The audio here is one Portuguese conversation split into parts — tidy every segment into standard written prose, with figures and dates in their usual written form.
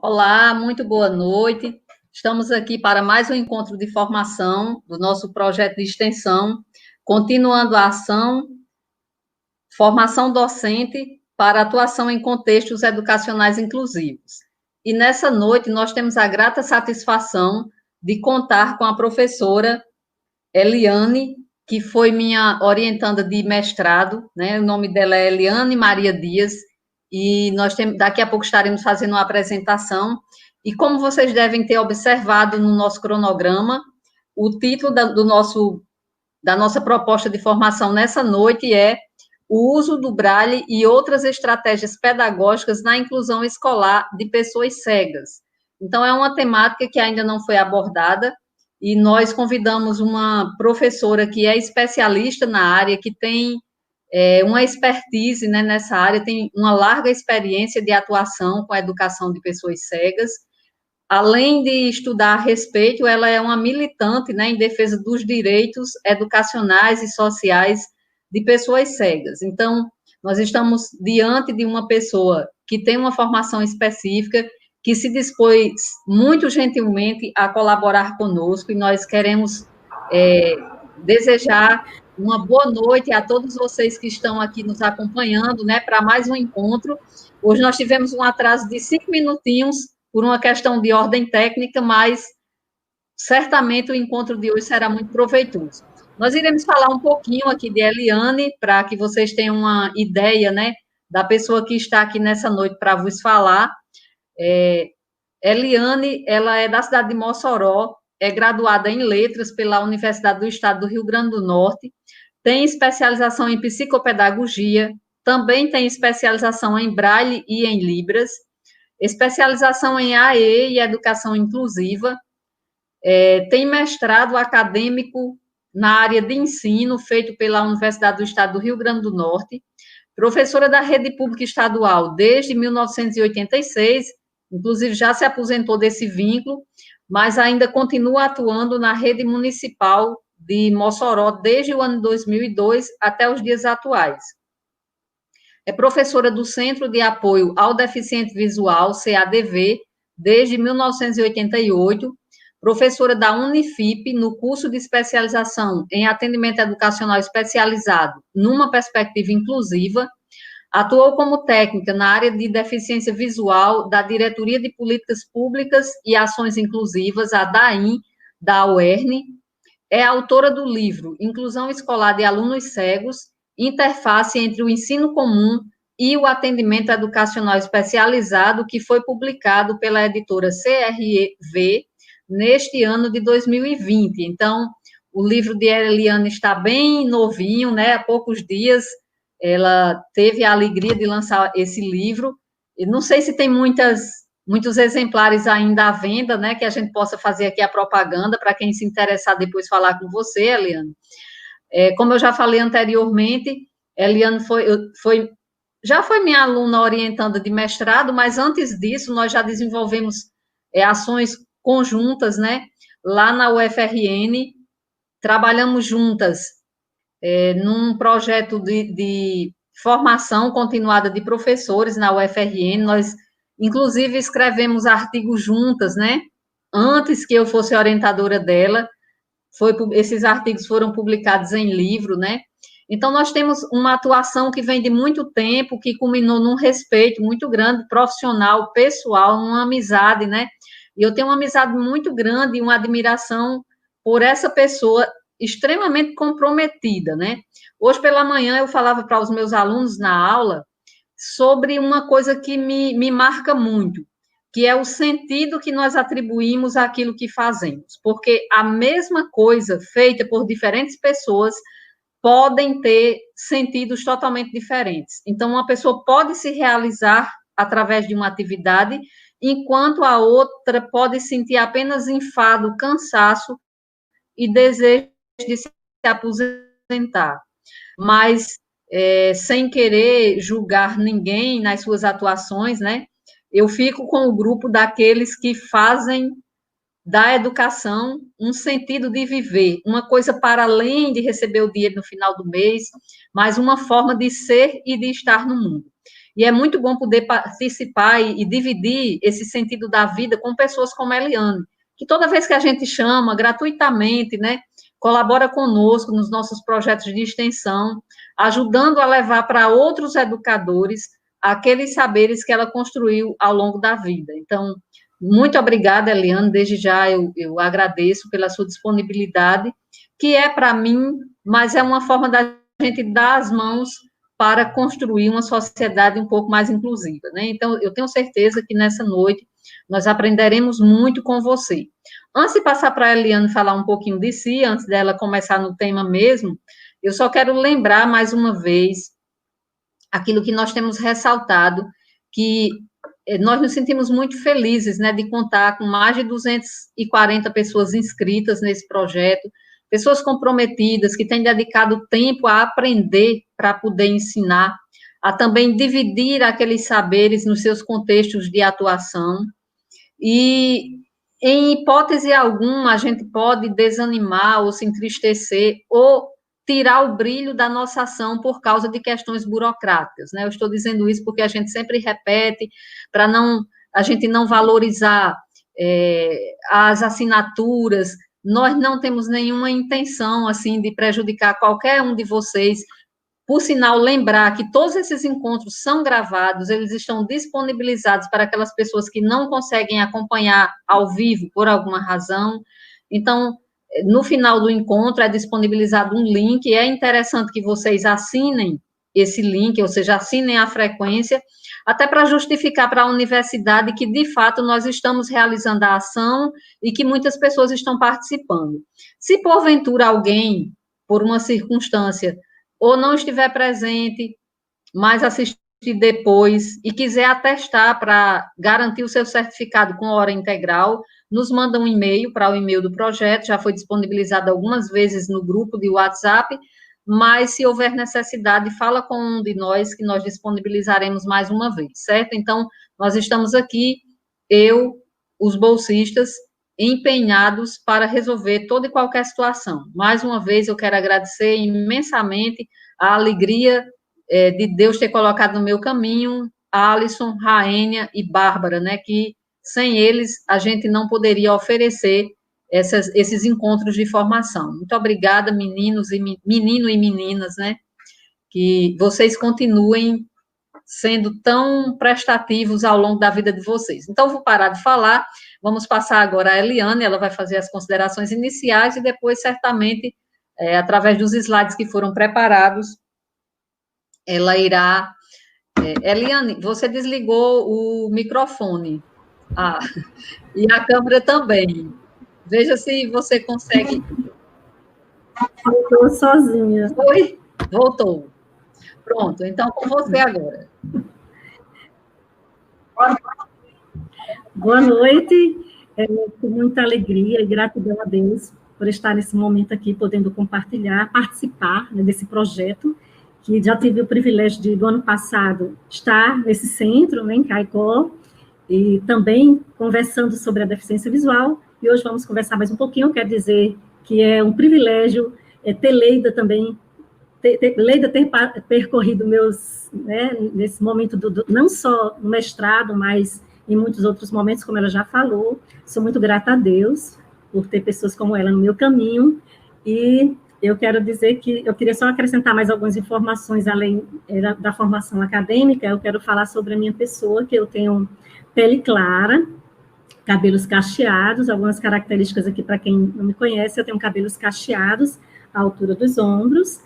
Olá, muito boa noite. Estamos aqui para mais um encontro de formação do nosso projeto de extensão, continuando a ação, formação docente para atuação em contextos educacionais inclusivos. E nessa noite nós temos a grata satisfação de contar com a professora Eliane, que foi minha orientanda de mestrado, né? O nome dela é Eliane Maria Dias, e daqui a pouco estaremos fazendo uma apresentação. E como vocês devem ter observado no nosso cronograma, o título da nossa proposta de formação nessa noite é o uso do Braille e outras estratégias pedagógicas na inclusão escolar de pessoas cegas. Então, é uma temática que ainda não foi abordada, e nós convidamos uma professora que é especialista na área, que tem uma expertise, né, nessa área, tem uma larga experiência de atuação com a educação de pessoas cegas. Além de estudar a respeito, ela é uma militante, né, em defesa dos direitos educacionais e sociais de pessoas cegas. Então, nós estamos diante de uma pessoa que tem uma formação específica, que se dispôs muito gentilmente a colaborar conosco, e nós queremos desejar uma boa noite a todos vocês que estão aqui nos acompanhando, né, para mais um encontro. Hoje nós tivemos um atraso de 5 minutinhos, por uma questão de ordem técnica, mas certamente o encontro de hoje será muito proveitoso. Nós iremos falar um pouquinho aqui de Eliane, para que vocês tenham uma ideia, né, da pessoa que está aqui nessa noite para vos falar. Eliane, ela é da cidade de Mossoró, é graduada em Letras pela Universidade do Estado do Rio Grande do Norte, tem especialização em psicopedagogia, também tem especialização em Braille e em Libras, especialização em AE e Educação Inclusiva, tem mestrado acadêmico na área de ensino, feito pela Universidade do Estado do Rio Grande do Norte, professora da rede pública estadual desde 1986, inclusive já se aposentou desse vínculo, mas ainda continua atuando na rede municipal de Mossoró desde o ano 2002 até os dias atuais. É professora do Centro de Apoio ao Deficiente Visual, CADV, desde 1988, professora da Unifip no curso de especialização em atendimento educacional especializado numa perspectiva inclusiva, atuou como técnica na área de deficiência visual da Diretoria de Políticas Públicas e Ações Inclusivas, a DAIN, da UERN, é autora do livro Inclusão Escolar de Alunos Cegos, Interface entre o Ensino Comum e o Atendimento Educacional Especializado, que foi publicado pela editora CRV neste ano de 2020. Então, o livro de Eliane está bem novinho, né? Há poucos dias ela teve a alegria de lançar esse livro. E não sei se tem muitos exemplares ainda à venda, né? Que a gente possa fazer aqui a propaganda para quem se interessar depois falar com você, Eliane. Como eu já falei anteriormente, Eliane já foi minha aluna orientanda de mestrado, mas antes disso nós já desenvolvemos ações conjuntas, né? Lá na UFRN, trabalhamos juntas num projeto de formação continuada de professores na UFRN. Nós, inclusive, escrevemos artigos juntas, né? Antes que eu fosse orientadora dela, esses artigos foram publicados em livro, né? Então, nós temos uma atuação que vem de muito tempo, que culminou num respeito muito grande, profissional, pessoal, uma amizade, né? E eu tenho uma amizade muito grande e uma admiração por essa pessoa extremamente comprometida, né? Hoje pela manhã eu falava para os meus alunos na aula sobre uma coisa que me marca muito, que é o sentido que nós atribuímos àquilo que fazemos, porque a mesma coisa feita por diferentes pessoas podem ter sentidos totalmente diferentes. Então, uma pessoa pode se realizar através de uma atividade, enquanto a outra pode sentir apenas enfado, cansaço e desejo de se aposentar. Mas, sem querer julgar ninguém nas suas atuações, né? Eu fico com o grupo daqueles que fazem da educação um sentido de viver, uma coisa para além de receber o dinheiro no final do mês, mas uma forma de ser e de estar no mundo. E é muito bom poder participar e dividir esse sentido da vida com pessoas como a Eliane, que toda vez que a gente chama gratuitamente, né, colabora conosco nos nossos projetos de extensão, ajudando a levar para outros educadores aqueles saberes que ela construiu ao longo da vida. Então, muito obrigada, Eliane, desde já eu agradeço pela sua disponibilidade, que é para mim, mas é uma forma da gente dar as mãos para construir uma sociedade um pouco mais inclusiva, né? Então, eu tenho certeza que nessa noite nós aprenderemos muito com você. Antes de passar para a Eliane falar um pouquinho de si, antes dela começar no tema mesmo, eu só quero lembrar mais uma vez aquilo que nós temos ressaltado, que nós nos sentimos muito felizes, né, de contar com mais de 240 pessoas inscritas nesse projeto, pessoas comprometidas, que têm dedicado tempo a aprender para poder ensinar, a também dividir aqueles saberes nos seus contextos de atuação, e, em hipótese alguma, a gente pode desanimar ou se entristecer, ou tirar o brilho da nossa ação por causa de questões burocráticas, né? Eu estou dizendo isso porque a gente sempre repete, para a gente não valorizar as assinaturas. Nós não temos nenhuma intenção, assim, de prejudicar qualquer um de vocês. Por sinal, lembrar que todos esses encontros são gravados, eles estão disponibilizados para aquelas pessoas que não conseguem acompanhar ao vivo por alguma razão. Então, no final do encontro é disponibilizado um link, e é interessante que vocês assinem esse link, ou seja, assinem a frequência, até para justificar para a universidade que, de fato, nós estamos realizando a ação e que muitas pessoas estão participando. Se, porventura, alguém, por uma circunstância, ou não estiver presente, mas assistir depois, e quiser atestar para garantir o seu certificado com hora integral, nos manda um e-mail para o e-mail do projeto, já foi disponibilizado algumas vezes no grupo de WhatsApp, mas se houver necessidade, fala com um de nós, que nós disponibilizaremos mais uma vez, certo? Então, nós estamos aqui, os bolsistas, empenhados para resolver toda e qualquer situação. Mais uma vez, eu quero agradecer imensamente a alegria de Deus ter colocado no meu caminho Alisson, Raênia e Bárbara, né, que sem eles a gente não poderia oferecer esses encontros de formação. Muito obrigada, menino e meninas, né, que vocês continuem sendo tão prestativos ao longo da vida de vocês. Então, vou parar de falar, vamos passar agora a Eliane, ela vai fazer as considerações iniciais e depois, certamente, através dos slides que foram preparados, ela irá... Eliane, você desligou o microfone. E a câmera também. Veja se você consegue... Voltou sozinha. Foi? Voltou. Pronto, então com você agora. Boa noite, com muita alegria e gratidão a Deus por estar nesse momento aqui, podendo compartilhar, participar, né, desse projeto, que já tive o privilégio de, do ano passado, estar nesse centro, né, em Caicó, e também conversando sobre a deficiência visual, e hoje vamos conversar mais um pouquinho. Quero dizer que é um privilégio ter Leida também, Leida ter percorrido meus, né, nesse momento, não só no mestrado, mas em muitos outros momentos, como ela já falou. Sou muito grata a Deus por ter pessoas como ela no meu caminho, e eu quero dizer que eu queria só acrescentar mais algumas informações, além da formação acadêmica. Eu quero falar sobre a minha pessoa, que eu tenho pele clara, cabelos cacheados, algumas características aqui para quem não me conhece: eu tenho cabelos cacheados à altura dos ombros,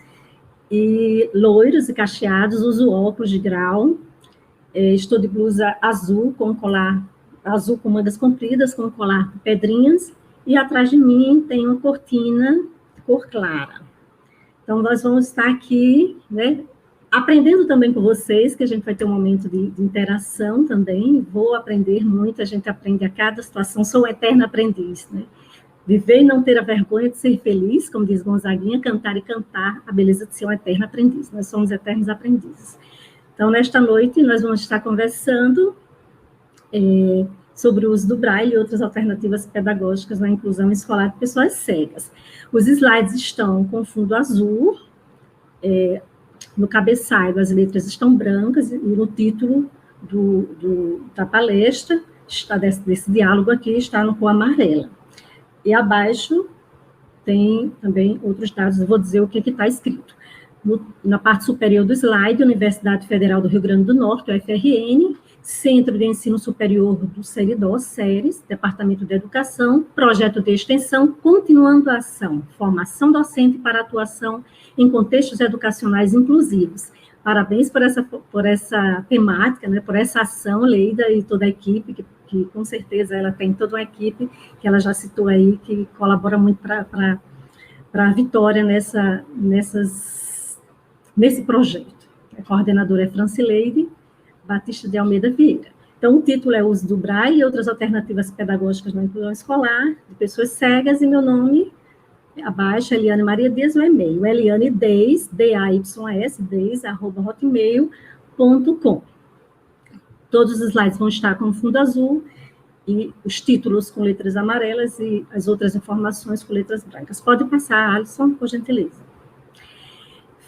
e loiros e cacheados, uso óculos de grau, estou de blusa azul com colar, azul com mangas compridas, com colar de pedrinhas, e atrás de mim tem uma cortina de cor clara. Então, nós vamos estar aqui, né, aprendendo também com vocês, que a gente vai ter um momento de interação também. Vou aprender muito, a gente aprende a cada situação, sou uma eterna aprendiz, né? Viver e não ter a vergonha de ser feliz, como diz Gonzaguinha, cantar e cantar, a beleza de ser um eterno aprendiz. Nós somos eternos aprendizes. Então, nesta noite, nós vamos estar conversando sobre o uso do Braille e outras alternativas pedagógicas na inclusão escolar de pessoas cegas. Os slides estão com fundo azul, no cabeçalho as letras estão brancas e no título da palestra, desse diálogo aqui, está no cor amarela. E abaixo tem também outros dados, eu vou dizer o que está escrito. Na parte superior do slide, Universidade Federal do Rio Grande do Norte, UFRN, Centro de Ensino Superior do Seridó, SERES, Departamento de Educação, Projeto de Extensão, Continuando a Ação, Formação Docente para Atuação em Contextos Educacionais Inclusivos. Parabéns por essa temática, né, por essa ação, Leida e toda a equipe, que com certeza ela tem toda uma equipe, que ela já citou aí, que colabora muito para a vitória nesse projeto. A coordenadora é Francileide Batista de Almeida Vieira. Então, o título é Uso do Braille e outras alternativas pedagógicas na inclusão escolar de pessoas cegas, e meu nome, abaixo, Eliane Maria Dias, o e-mail, elianedeis, D-A-Y-S, deis, @hotmail.com. Todos os slides vão estar com fundo azul, e os títulos com letras amarelas e as outras informações com letras brancas. Pode passar, Alisson, por gentileza.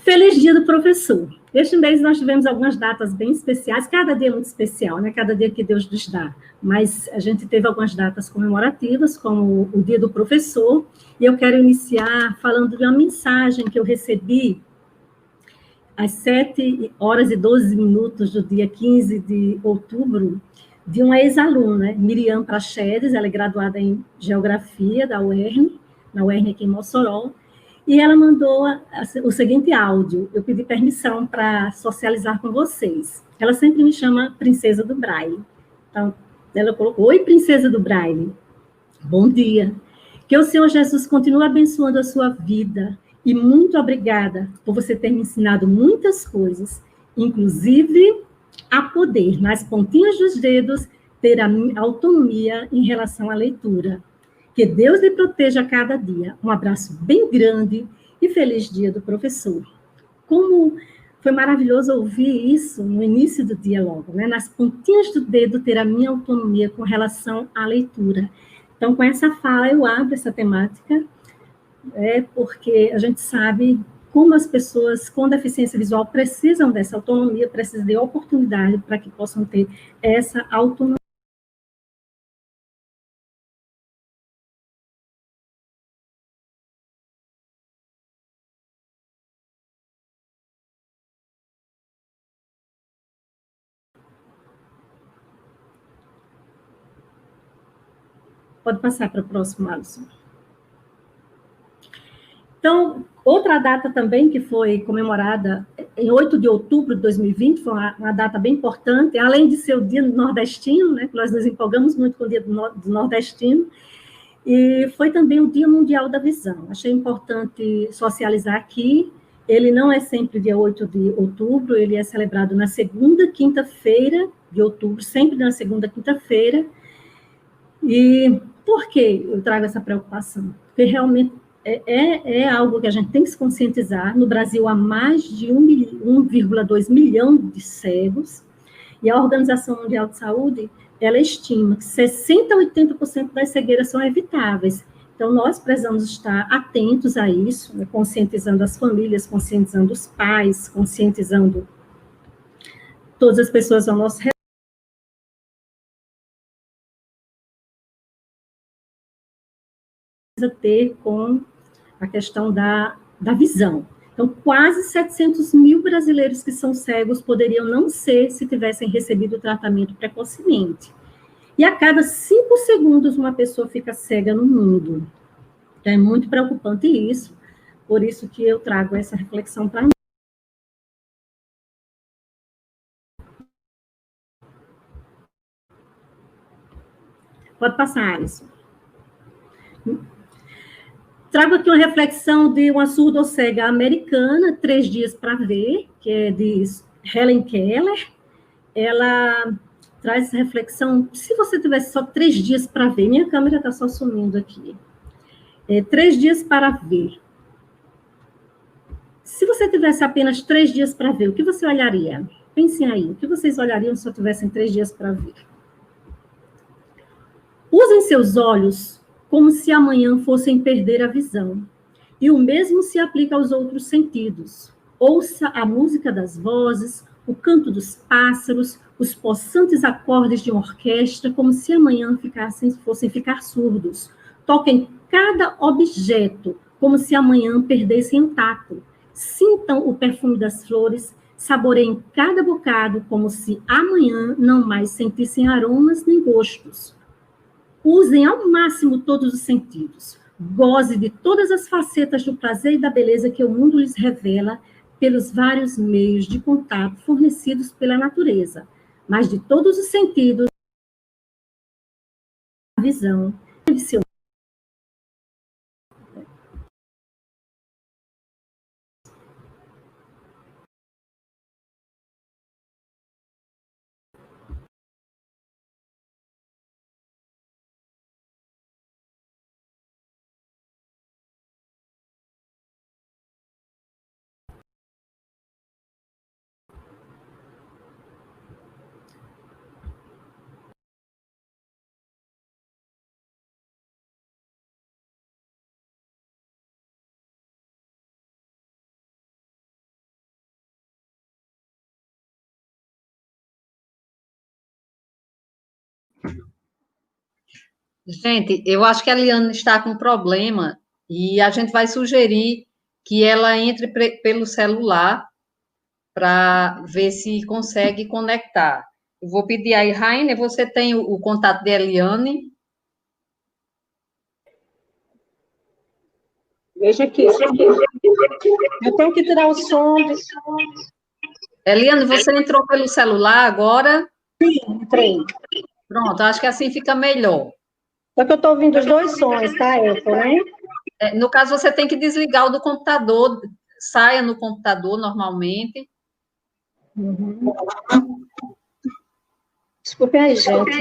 Feliz Dia do Professor. Este mês nós tivemos algumas datas bem especiais, cada dia é muito especial, né? Cada dia que Deus nos dá, mas a gente teve algumas datas comemorativas, como o Dia do Professor, e eu quero iniciar falando de uma mensagem que eu recebi às 7h12 do dia 15 de outubro, de uma ex-aluna, Miriam Prachedes, ela é graduada em Geografia da UERN, na UERN aqui em Mossoró, e ela mandou o seguinte áudio, eu pedi permissão para socializar com vocês. Ela sempre me chama Princesa do Braille. Então, ela colocou, oi, Princesa do Braille, bom dia. Que o Senhor Jesus continue abençoando a sua vida, e muito obrigada por você ter me ensinado muitas coisas, inclusive a poder, nas pontinhas dos dedos, ter a autonomia em relação à leitura. Que Deus lhe proteja a cada dia. Um abraço bem grande e feliz Dia do Professor. Como foi maravilhoso ouvir isso no início do dia logo, né? Nas pontinhas do dedo, ter a minha autonomia com relação à leitura. Então, com essa fala, eu abro essa temática, porque a gente sabe como as pessoas com deficiência visual precisam dessa autonomia, precisam de oportunidade para que possam ter essa autonomia. Pode passar para o próximo, Alisson. Então, outra data também que foi comemorada em 8 de outubro de 2020, foi uma data bem importante, além de ser o Dia Nordestino, né, que nós nos empolgamos muito com o Dia do Nordestino, e foi também o Dia Mundial da Visão. Achei importante socializar aqui. Ele não é sempre dia 8 de outubro, ele é celebrado na segunda quinta-feira de outubro, sempre na segunda quinta-feira. E por que eu trago essa preocupação? Porque realmente é algo que a gente tem que se conscientizar. No Brasil, há mais de 1,2 milhão de cegos, e a Organização Mundial de Saúde, ela estima que 60% a 80% das cegueiras são evitáveis. Então, nós precisamos estar atentos a isso, né, conscientizando as famílias, conscientizando os pais, conscientizando todas as pessoas ao nosso redor. Ter com a questão da visão. Então, quase 700 mil brasileiros que são cegos poderiam não ser se tivessem recebido o tratamento precocemente. E a cada 5 segundos uma pessoa fica cega no mundo. Então, é muito preocupante isso, por isso que eu trago essa reflexão para mim. Pode passar, Alisson. Trago aqui uma reflexão de uma surdo-cega americana, 3 dias para ver, que é de Helen Keller. Ela traz essa reflexão, se você tivesse só 3 dias para ver, minha câmera está só sumindo aqui. 3 dias para ver. Se você tivesse apenas 3 dias para ver, o que você olharia? Pensem aí, o que vocês olhariam se só tivessem 3 dias para ver? Usem seus olhos como se amanhã fossem perder a visão. E o mesmo se aplica aos outros sentidos. Ouça a música das vozes, o canto dos pássaros, os possantes acordes de uma orquestra, como se amanhã fossem ficar surdos. Toquem cada objeto, como se amanhã perdessem o tato. Sintam o perfume das flores, saboreiem cada bocado, como se amanhã não mais sentissem aromas nem gostos. Usem ao máximo todos os sentidos. Goze de todas as facetas do prazer e da beleza que o mundo lhes revela pelos vários meios de contato fornecidos pela natureza. Mas de todos os sentidos, a visão deve ser. Gente, eu acho que a Eliane está com problema e a gente vai sugerir que ela entre pelo celular para ver se consegue conectar. Eu vou pedir aí, Rainer, você tem o contato de Eliane? Veja aqui. Eu tenho que tirar o som. Eliane, você entrou pelo celular agora? Sim, entrei. Pronto, acho que assim fica melhor. Só que eu estou ouvindo os dois sons, tá, Eco, né? No caso, você tem que desligar o do computador, saia no computador normalmente. Uhum. Desculpe aí, gente.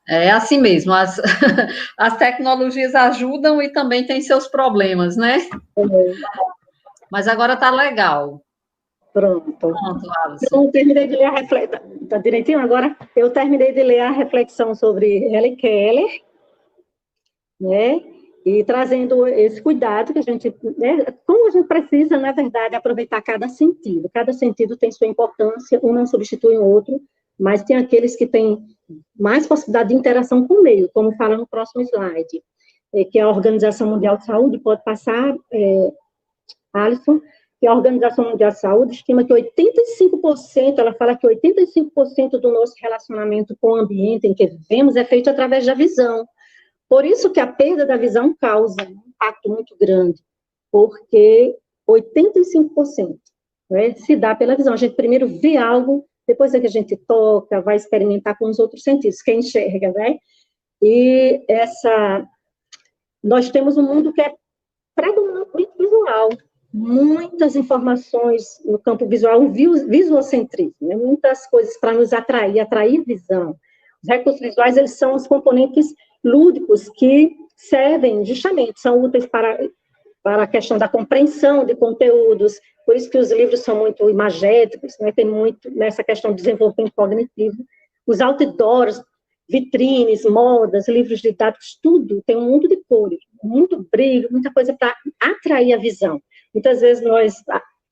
É assim mesmo, as tecnologias ajudam e também tem seus problemas, né? Mas agora está legal. Pronto. Alisson. Eu terminei de ler a reflexão. Está direitinho agora? Eu terminei de ler a reflexão sobre Helen Keller, né? E trazendo esse cuidado que a gente, né, como a gente precisa, na verdade, aproveitar cada sentido. Cada sentido tem sua importância, um não substitui o outro, mas tem aqueles que têm mais possibilidade de interação com o meio, como fala no próximo slide, que a Organização Mundial de Saúde pode passar, Alisson, que a Organização Mundial de Saúde estima que 85%, ela fala que 85% do nosso relacionamento com o ambiente em que vivemos é feito através da visão. Por isso que a perda da visão causa um impacto muito grande, porque 85%, né, se dá pela visão. A gente primeiro vê algo, depois é que a gente toca, vai experimentar com os outros sentidos, quem enxerga, né? E nós temos um mundo que é predominantemente visual, muitas informações no campo visual, um visuocentrismo, né? Muitas coisas para nos atrair visão. Os recursos visuais, eles são os componentes lúdicos que servem, justamente, são úteis para a questão da compreensão de conteúdos, por isso que os livros são muito imagéticos, né? Tem muito nessa questão do desenvolvimento cognitivo. Os outdoors, vitrines, modas, livros didáticos, tudo tem um mundo de cores, muito brilho, muita coisa para atrair a visão. Muitas vezes nós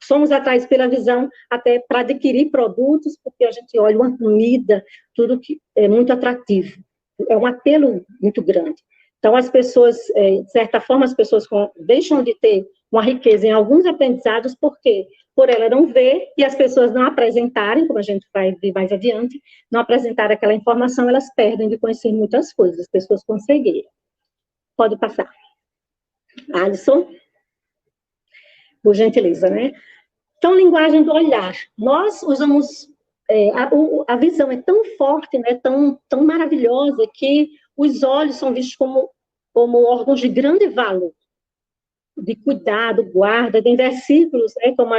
somos atraídos pela visão até para adquirir produtos, porque a gente olha uma comida, tudo que é muito atrativo. É um apelo muito grande. Então, as pessoas, de certa forma, as pessoas deixam de ter uma riqueza em alguns aprendizados, porque por ela não ver e as pessoas não apresentarem, como a gente vai ver mais adiante, não apresentar aquela informação, elas perdem de conhecer muitas coisas, as pessoas com cegueira. Pode passar. Alisson, por gentileza, né? Então, linguagem do olhar. Nós usamos... a visão é tão forte, né, tão maravilhosa, que os olhos são vistos como órgãos de grande valor, de cuidado, guarda, tem versículos, né, como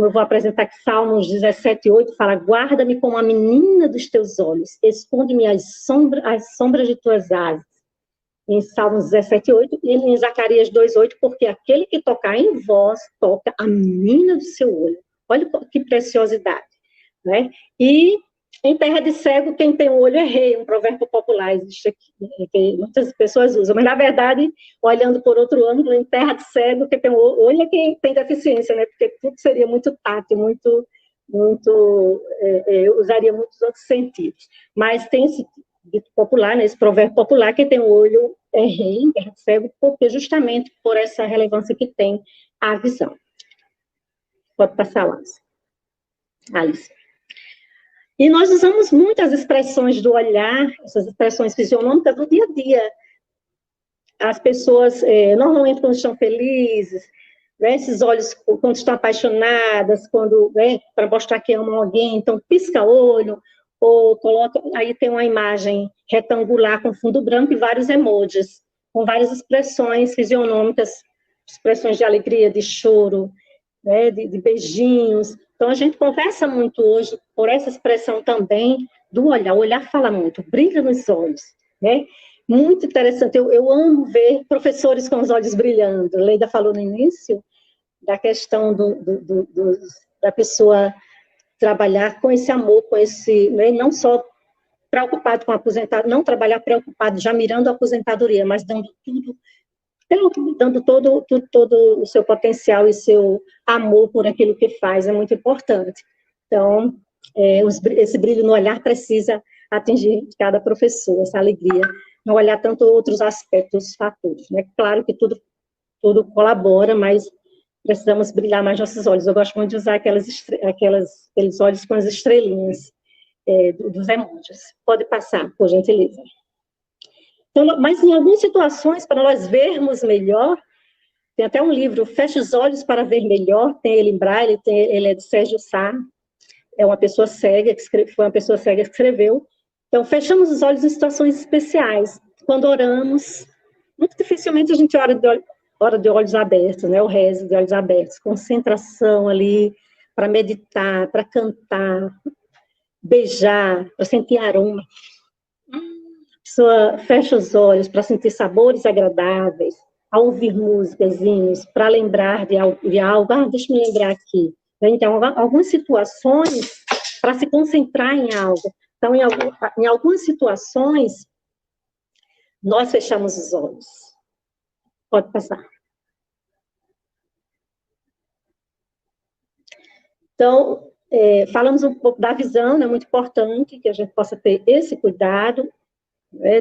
eu vou apresentar aqui, Salmos 17:8, fala, guarda-me como a menina dos teus olhos, esconde-me as sombras de tuas asas, em Salmos 17:8, e em Zacarias 2:8, porque aquele que tocar em vós, toca a menina do seu olho. Olha que preciosidade, né? E Em terra de cego, quem tem um olho é rei, um provérbio popular existe aqui, que muitas pessoas usam, mas, na verdade, olhando por outro ângulo, em terra de cego, quem tem um olho é quem tem deficiência, né? Porque tudo seria muito tátil, usaria muitos outros sentidos. Mas tem esse dito popular, né, esse provérbio popular, quem tem um olho é rei, em terra de cego, porque justamente por essa relevância que tem a visão. Pode passar, Alice. E nós usamos muitas expressões do olhar, essas expressões fisionômicas do dia a dia. As pessoas, normalmente, quando estão felizes, né, esses olhos, quando estão apaixonadas, quando, né, para mostrar que amam alguém, então pisca olho, ou coloca, aí tem uma imagem retangular com fundo branco e vários emojis, com várias expressões fisionômicas, expressões de alegria, de choro, né, de beijinhos. Então, a gente conversa muito hoje por essa expressão também do olhar. O olhar fala muito, brilha nos olhos, né? Muito interessante. Eu amo ver professores com os olhos brilhando. A Leida falou no início da questão da pessoa trabalhar com esse amor, com esse, né, não só preocupado com a aposentadoria, não trabalhar preocupado, já mirando a aposentadoria, mas dando tudo, dando todo o seu potencial e seu amor por aquilo que faz, é muito importante. Então, esse brilho no olhar precisa atingir cada professor, essa alegria, não olhar tanto outros aspectos, fatores, né? Claro que tudo colabora, mas precisamos brilhar mais nossos olhos. Eu gosto muito de usar aqueles olhos com as estrelinhas dos emojis. Pode passar, por gentileza. Então, mas em algumas situações, para nós vermos melhor, tem até um livro, Feche os Olhos para Ver Melhor, tem ele em braille, ele é de Sérgio Sá, é uma pessoa cega, foi uma pessoa cega que escreveu. Então, fechamos os olhos em situações especiais. Quando oramos, muito dificilmente a gente ora de olhos abertos, né? O rezo de olhos abertos, concentração ali, para meditar, para cantar, beijar, para sentir aroma. A pessoa fecha os olhos para sentir sabores agradáveis, a ouvir músicas, para lembrar de algo. Deixa eu me lembrar aqui. Então, algumas situações para se concentrar em algo. Então, em algumas situações, nós fechamos os olhos. Pode passar. Então, falamos um pouco da visão, é muito importante que a gente possa ter esse cuidado, né,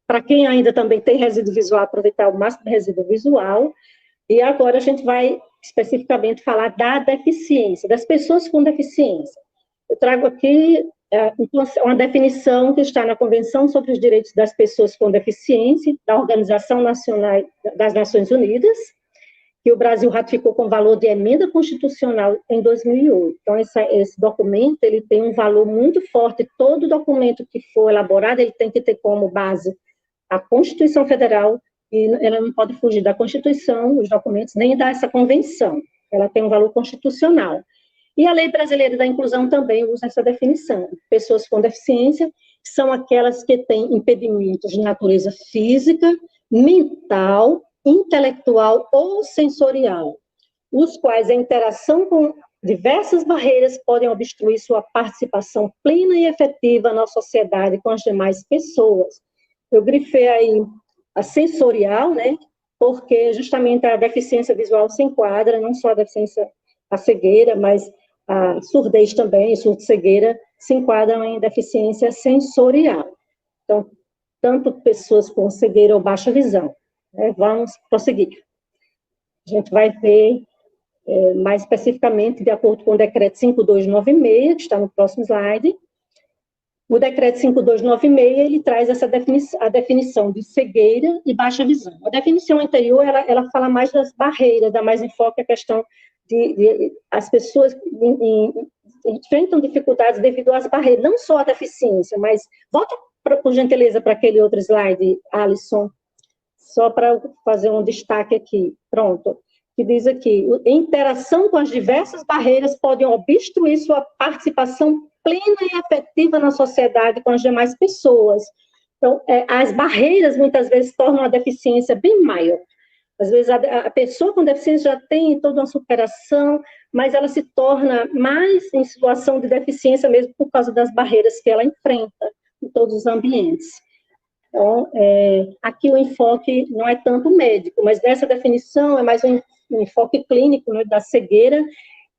para quem ainda também tem resíduo visual, aproveitar o máximo de resíduo visual. E agora a gente vai especificamente falar da deficiência, das pessoas com deficiência. Eu trago aqui uma definição que está na Convenção sobre os Direitos das Pessoas com Deficiência, da Organização Nacional das Nações Unidas, que o Brasil ratificou com valor de emenda constitucional em 2008. Então, esse documento, ele tem um valor muito forte. Todo documento que for elaborado, ele tem que ter como base a Constituição Federal, e ela não pode fugir da Constituição, os documentos, nem dessa convenção. Ela tem um valor constitucional. E a Lei Brasileira da Inclusão também usa essa definição. Pessoas com deficiência são aquelas que têm impedimentos de natureza física, mental, intelectual ou sensorial, os quais a interação com diversas barreiras podem obstruir sua participação plena e efetiva na sociedade com as demais pessoas. Eu grifei aí a sensorial, né, porque justamente a deficiência visual se enquadra, não só a deficiência, a cegueira, mas a surdez também, surdo-cegueira, se enquadram em deficiência sensorial. Então, tanto pessoas com cegueira ou baixa visão. Vamos prosseguir. A gente vai ver mais especificamente, de acordo com o decreto 5296, que está no próximo slide. O decreto 5296, ele traz a definição de cegueira e baixa visão. A definição anterior, ela fala mais das barreiras, dá mais enfoque à questão de as pessoas enfrentam dificuldades devido às barreiras, não só a deficiência, mas volta, por gentileza, para aquele outro slide, Alisson, só para fazer um destaque aqui, pronto, que diz aqui, interação com as diversas barreiras podem obstruir sua participação plena e efetiva na sociedade com as demais pessoas. Então, as barreiras, muitas vezes, tornam a deficiência bem maior. Às vezes a pessoa com deficiência já tem toda uma superação, mas ela se torna mais em situação de deficiência mesmo por causa das barreiras que ela enfrenta em todos os ambientes. Então, aqui o enfoque não é tanto médico, mas nessa definição é mais um enfoque clínico, né, da cegueira,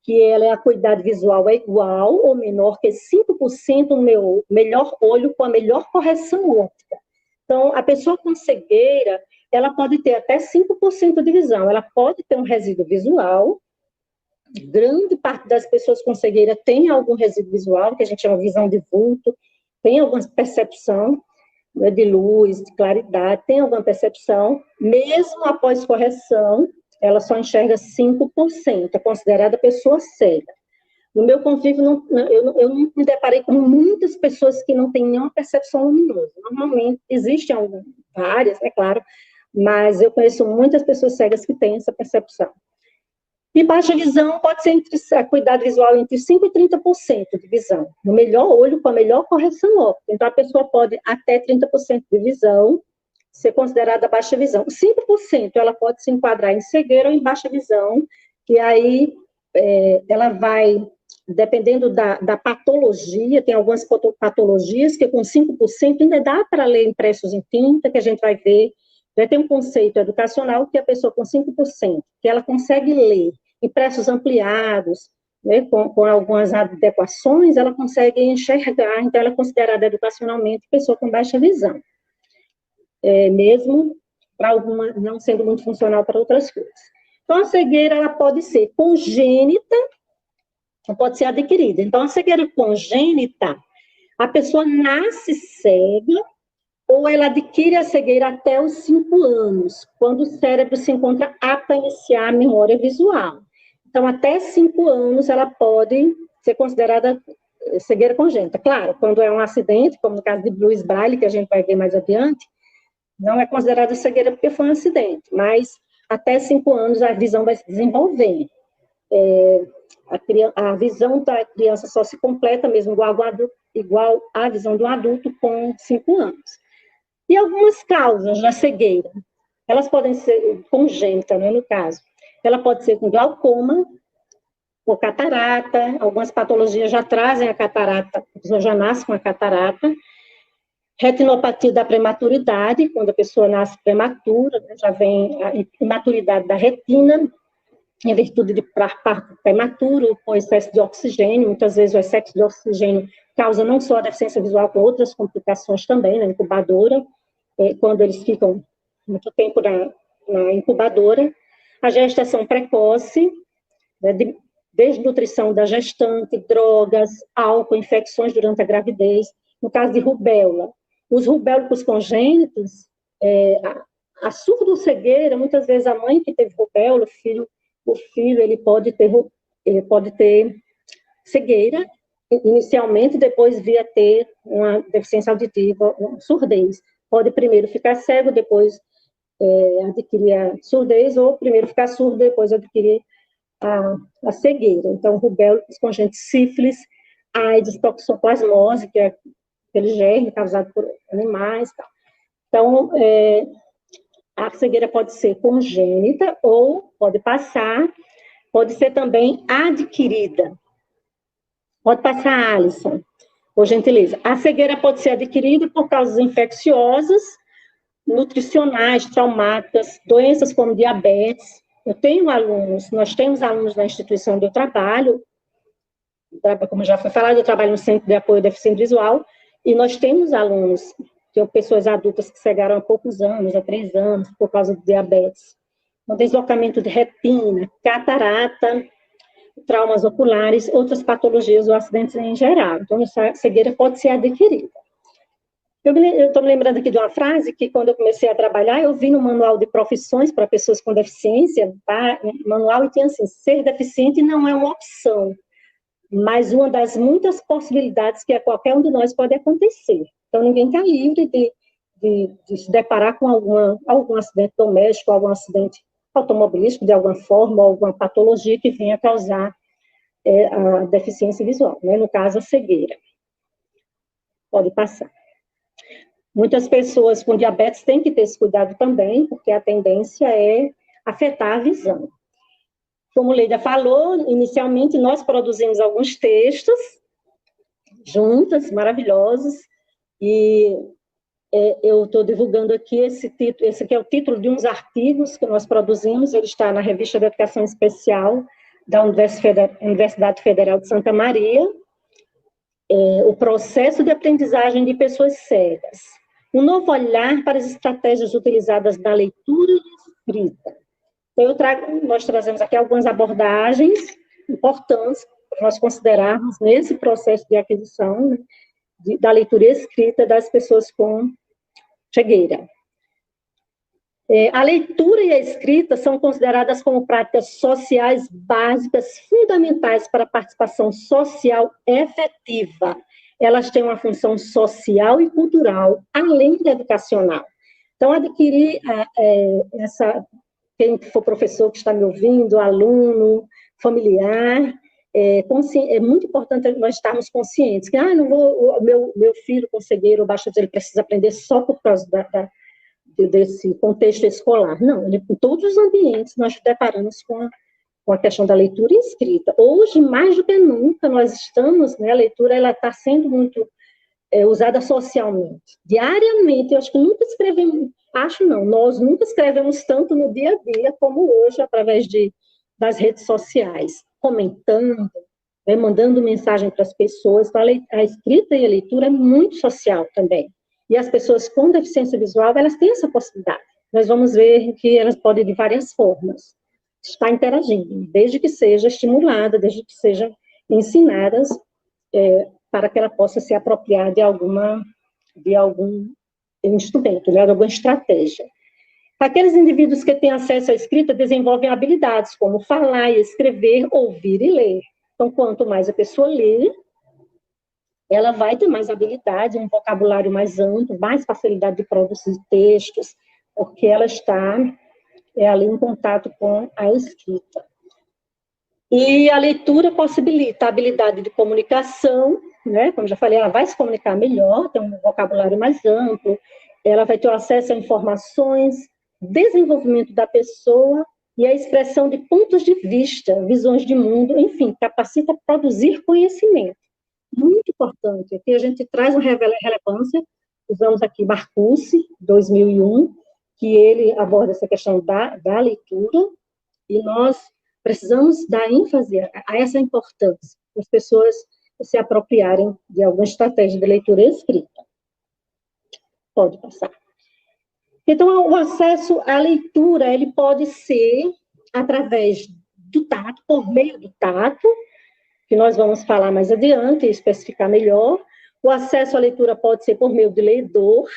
que ela é a acuidade visual é igual ou menor que 5% no meu melhor olho com a melhor correção óptica. Então, a pessoa com cegueira, ela pode ter até 5% de visão, ela pode ter um resíduo visual, grande parte das pessoas com cegueira tem algum resíduo visual, que a gente chama de visão de vulto, tem alguma percepção, né, de luz, de claridade, tem alguma percepção, mesmo após correção, ela só enxerga 5%, é considerada pessoa cega. No meu convívio, eu não me deparei com muitas pessoas que não têm nenhuma percepção luminosa. Normalmente, existem várias, é claro, mas eu conheço muitas pessoas cegas que têm essa percepção. E baixa visão pode ser a acuidade visual entre 5% e 30% de visão, no melhor olho com a melhor correção óptica. Então, a pessoa pode até 30% de visão ser considerada baixa visão. 5% ela pode se enquadrar em cegueira ou em baixa visão, e aí ela vai, dependendo da patologia, tem algumas patologias que com 5% ainda dá para ler impressos em tinta, que a gente vai ver. Já tem um conceito educacional que a pessoa com 5%, que ela consegue ler impressos ampliados, né, com algumas adequações, ela consegue enxergar, então ela é considerada educacionalmente pessoa com baixa visão. Mesmo para alguma, não sendo muito funcional para outras coisas. Então, a cegueira, ela pode ser congênita, ou pode ser adquirida. Então, a cegueira congênita, a pessoa nasce cega, ou ela adquire a cegueira até os 5 anos, quando o cérebro se encontra apto a iniciar a memória visual. Então, até 5 anos, ela pode ser considerada cegueira congênita. Claro, quando é um acidente, como no caso de Blues Braille, que a gente vai ver mais adiante, não é considerada cegueira porque foi um acidente, mas até 5 anos a visão vai se desenvolvendo. A visão da criança só se completa mesmo igual à visão do adulto com 5 anos. E algumas causas da cegueira, elas podem ser congênitas, né, no caso. Ela pode ser com glaucoma, ou catarata, algumas patologias já trazem a catarata, a pessoa já nasce com a catarata. Retinopatia da prematuridade, quando a pessoa nasce prematura, né, já vem a imaturidade da retina, em virtude de parto prematuro, ou excesso de oxigênio. Muitas vezes o excesso de oxigênio causa não só a deficiência visual, com outras complicações também na incubadora, quando eles ficam muito tempo na incubadora. A gestação precoce, né, desnutrição da gestante, drogas, álcool, infecções durante a gravidez. No caso de rubéola, os rubéolicos congênitos, a surdo-cegueira, muitas vezes a mãe que teve rubéola, o filho ele pode ter cegueira inicialmente, depois vir a ter uma deficiência auditiva, uma surdez. Pode primeiro ficar cego, depois adquirir a surdez, ou primeiro ficar surdo, depois adquirir a cegueira. Então, rubéolicos congênitos, sífilis, AIDS, toxoplasmose, que é aquele germe causado por animais. Tal. Então, a cegueira pode ser congênita ou pode passar, pode ser também adquirida. Pode passar, Alisson, por gentileza. A cegueira pode ser adquirida por causas infecciosas, nutricionais, traumáticas, doenças como diabetes. Nós temos alunos na instituição onde eu trabalho, como já foi falado, eu trabalho no Centro de Apoio ao Deficiente Visual, e nós temos alunos, pessoas adultas que cegaram há poucos anos, há 3 anos, por causa de diabetes. Um deslocamento de retina, catarata, traumas oculares, outras patologias ou acidentes em geral. Então, essa cegueira pode ser adquirida. Eu estou me lembrando aqui de uma frase que, quando eu comecei a trabalhar, eu vi no manual de profissões para pessoas com deficiência, manual, e tinha assim, ser deficiente não é uma opção, mas uma das muitas possibilidades que a qualquer um de nós pode acontecer. Então, ninguém está livre de se deparar com algum acidente doméstico, algum acidente automobilístico, de alguma forma, ou alguma patologia que venha causar a deficiência visual, né? No caso, a cegueira. Pode passar. Muitas pessoas com diabetes têm que ter esse cuidado também, porque a tendência é afetar a visão. Como Leida falou, inicialmente nós produzimos alguns textos juntas, maravilhosos, e eu estou divulgando aqui esse aqui é o título de uns artigos que nós produzimos, ele está na Revista de Educação Especial da Universidade Federal de Santa Maria, o processo de aprendizagem de pessoas cegas, um novo olhar para as estratégias utilizadas na leitura e escrita. Então, nós trazemos aqui algumas abordagens importantes para nós considerarmos nesse processo de aquisição, né, da leitura e escrita das pessoas com cegueira. A leitura e a escrita são consideradas como práticas sociais básicas, fundamentais para a participação social efetiva. Elas têm uma função social e cultural, além da educacional. Então, adquirir quem for professor que está me ouvindo, aluno, familiar, é muito importante nós estarmos conscientes que não vou, o meu filho com cegueira ou baixa ele precisa aprender só por causa desse contexto escolar. Não, em todos os ambientes nós nos deparamos com a questão da leitura e escrita. Hoje, mais do que nunca, nós estamos, né, a leitura ela está sendo muito usada socialmente. Diariamente, eu acho que nunca escrevemos, nós nunca escrevemos tanto no dia a dia como hoje, através das redes sociais, comentando, né, mandando mensagem para as pessoas. Então, a escrita e a leitura é muito social também. E as pessoas com deficiência visual, elas têm essa possibilidade. Nós vamos ver que elas podem, de várias formas, estar interagindo, desde que seja estimulada, desde que sejam ensinadas, para que ela possa se apropriar de algum instrumento, né, de alguma estratégia. Aqueles indivíduos que têm acesso à escrita desenvolvem habilidades como falar e escrever, ouvir e ler. Então, quanto mais a pessoa lê, ela vai ter mais habilidade, um vocabulário mais amplo, mais facilidade de produzir textos, porque ela está ali em contato com a escrita. E a leitura possibilita a habilidade de comunicação, né? Como já falei, ela vai se comunicar melhor, tem um vocabulário mais amplo, ela vai ter acesso a informações, desenvolvimento da pessoa e a expressão de pontos de vista, visões de mundo, enfim, capacita a produzir conhecimento. Muito importante. Aqui a gente traz uma relevância, usamos aqui Marcuse, 2001, que ele aborda essa questão da leitura, e nós precisamos dar ênfase a essa importância, para as pessoas se apropriarem de alguma estratégia de leitura escrita. Pode passar. Então, o acesso à leitura, ele pode ser através do tato, por meio do tato, que nós vamos falar mais adiante e especificar melhor. O acesso à leitura pode ser por meio de ledor,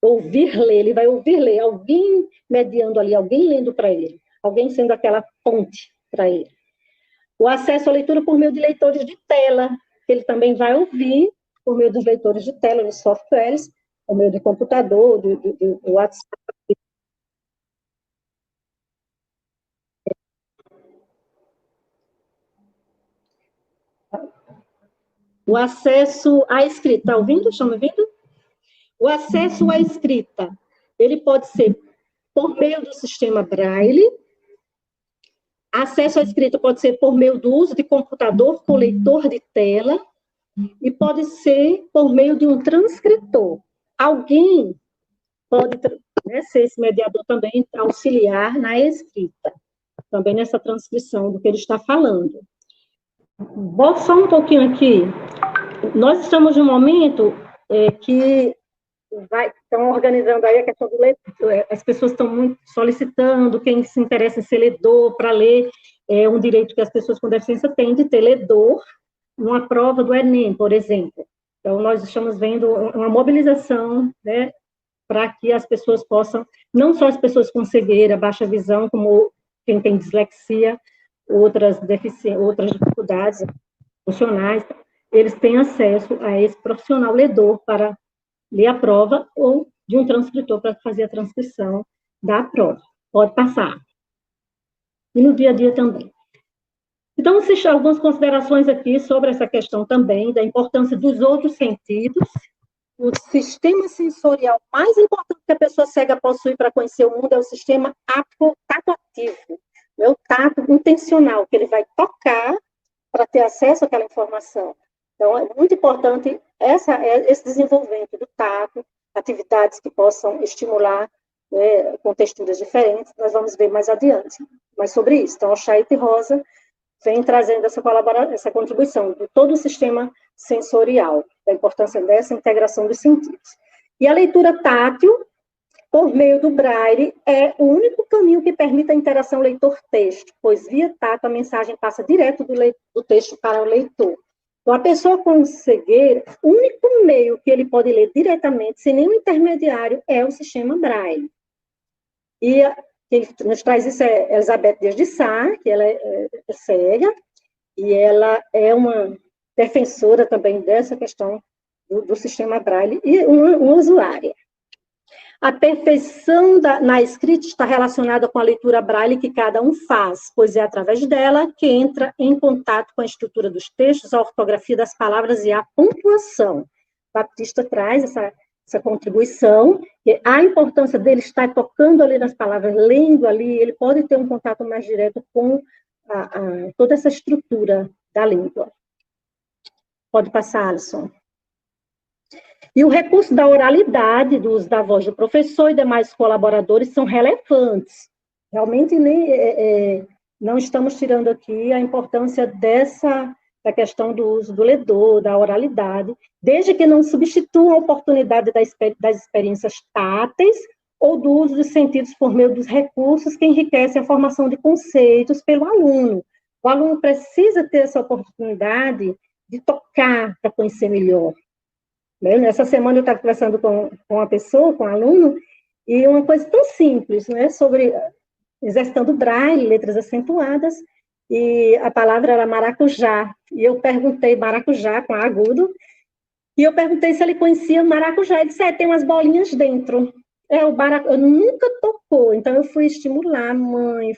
ouvir ler, ele vai ouvir ler, alguém mediando ali, alguém lendo para ele, alguém sendo aquela ponte para ele. O acesso à leitura por meio de leitores de tela, que ele também vai ouvir por meio dos leitores de tela, dos softwares, por meio de computador, do WhatsApp. O acesso à escrita, está ouvindo? Estão me ouvindo? O acesso à escrita, ele pode ser por meio do sistema Braille, acesso à escrita pode ser por meio do uso de computador com leitor de tela, e pode ser por meio de um transcritor. Alguém pode, né, ser esse mediador também, auxiliar na escrita, também nessa transcrição do que ele está falando. Volto só um pouquinho aqui. Nós estamos num momento que estão organizando aí a questão do leitor. As pessoas estão muito solicitando, quem se interessa em ser ledor, para ler, é um direito que as pessoas com deficiência têm de ter ledor numa prova do Enem, por exemplo. Então, nós estamos vendo uma mobilização, né, para que as pessoas possam, não só as pessoas com cegueira, baixa visão, como quem tem dislexia, outras dificuldades funcionais, eles têm acesso a esse profissional ledor para ler a prova ou de um transcritor para fazer a transcrição da prova. Pode passar. E no dia a dia também. Então, existem algumas considerações aqui sobre essa questão também, da importância dos outros sentidos. o sistema sensorial mais importante que a pessoa cega possui para conhecer o mundo é o sistema tato-ativo, é o tato intencional, que ele vai tocar para ter acesso àquela informação. Então, é muito importante esse desenvolvimento do tato, atividades que possam estimular, né, com texturas diferentes, nós vamos ver mais adiante, mas sobre isso. Então, o Chaite Rosa vem trazendo essa contribuição de todo o sistema sensorial, da importância dessa integração dos sentidos. E a leitura tátil, por meio do braille, é o único caminho que permite a interação leitor-texto, pois via tato a mensagem passa direto do texto para o leitor. Então, a pessoa com cegueira, o único meio que ele pode ler diretamente, sem nenhum intermediário, é o sistema braille. E quem nos traz isso é Elizabeth Dias de Sá, que ela é cega, e ela é uma defensora também dessa questão do sistema braille, e uma usuária. A perfeição na escrita está relacionada com a leitura braille que cada um faz, pois é através dela que entra em contato com a estrutura dos textos, a ortografia das palavras e a pontuação. Baptista traz essa contribuição, que a importância dele estar tocando ali nas palavras, lendo ali, ele pode ter um contato mais direto com toda essa estrutura da língua. Pode passar, Alisson. E o recurso da oralidade, do uso da voz do professor e demais colaboradores são relevantes. Realmente não estamos tirando aqui a importância da questão do uso do ledor, da oralidade, desde que não substituam a oportunidade das experiências táteis ou do uso dos sentidos por meio dos recursos que enriquecem a formação de conceitos pelo aluno. O aluno precisa ter essa oportunidade de tocar para conhecer melhor. Nessa semana eu estava conversando com uma pessoa, com um aluno, e uma coisa tão simples, né, sobre exercitando braille, letras acentuadas, e a palavra era maracujá, e eu perguntei, maracujá com agudo, e eu perguntei se ele conhecia maracujá, ele disse, tem umas bolinhas dentro. Eu nunca tocou, então eu fui estimular a mãe,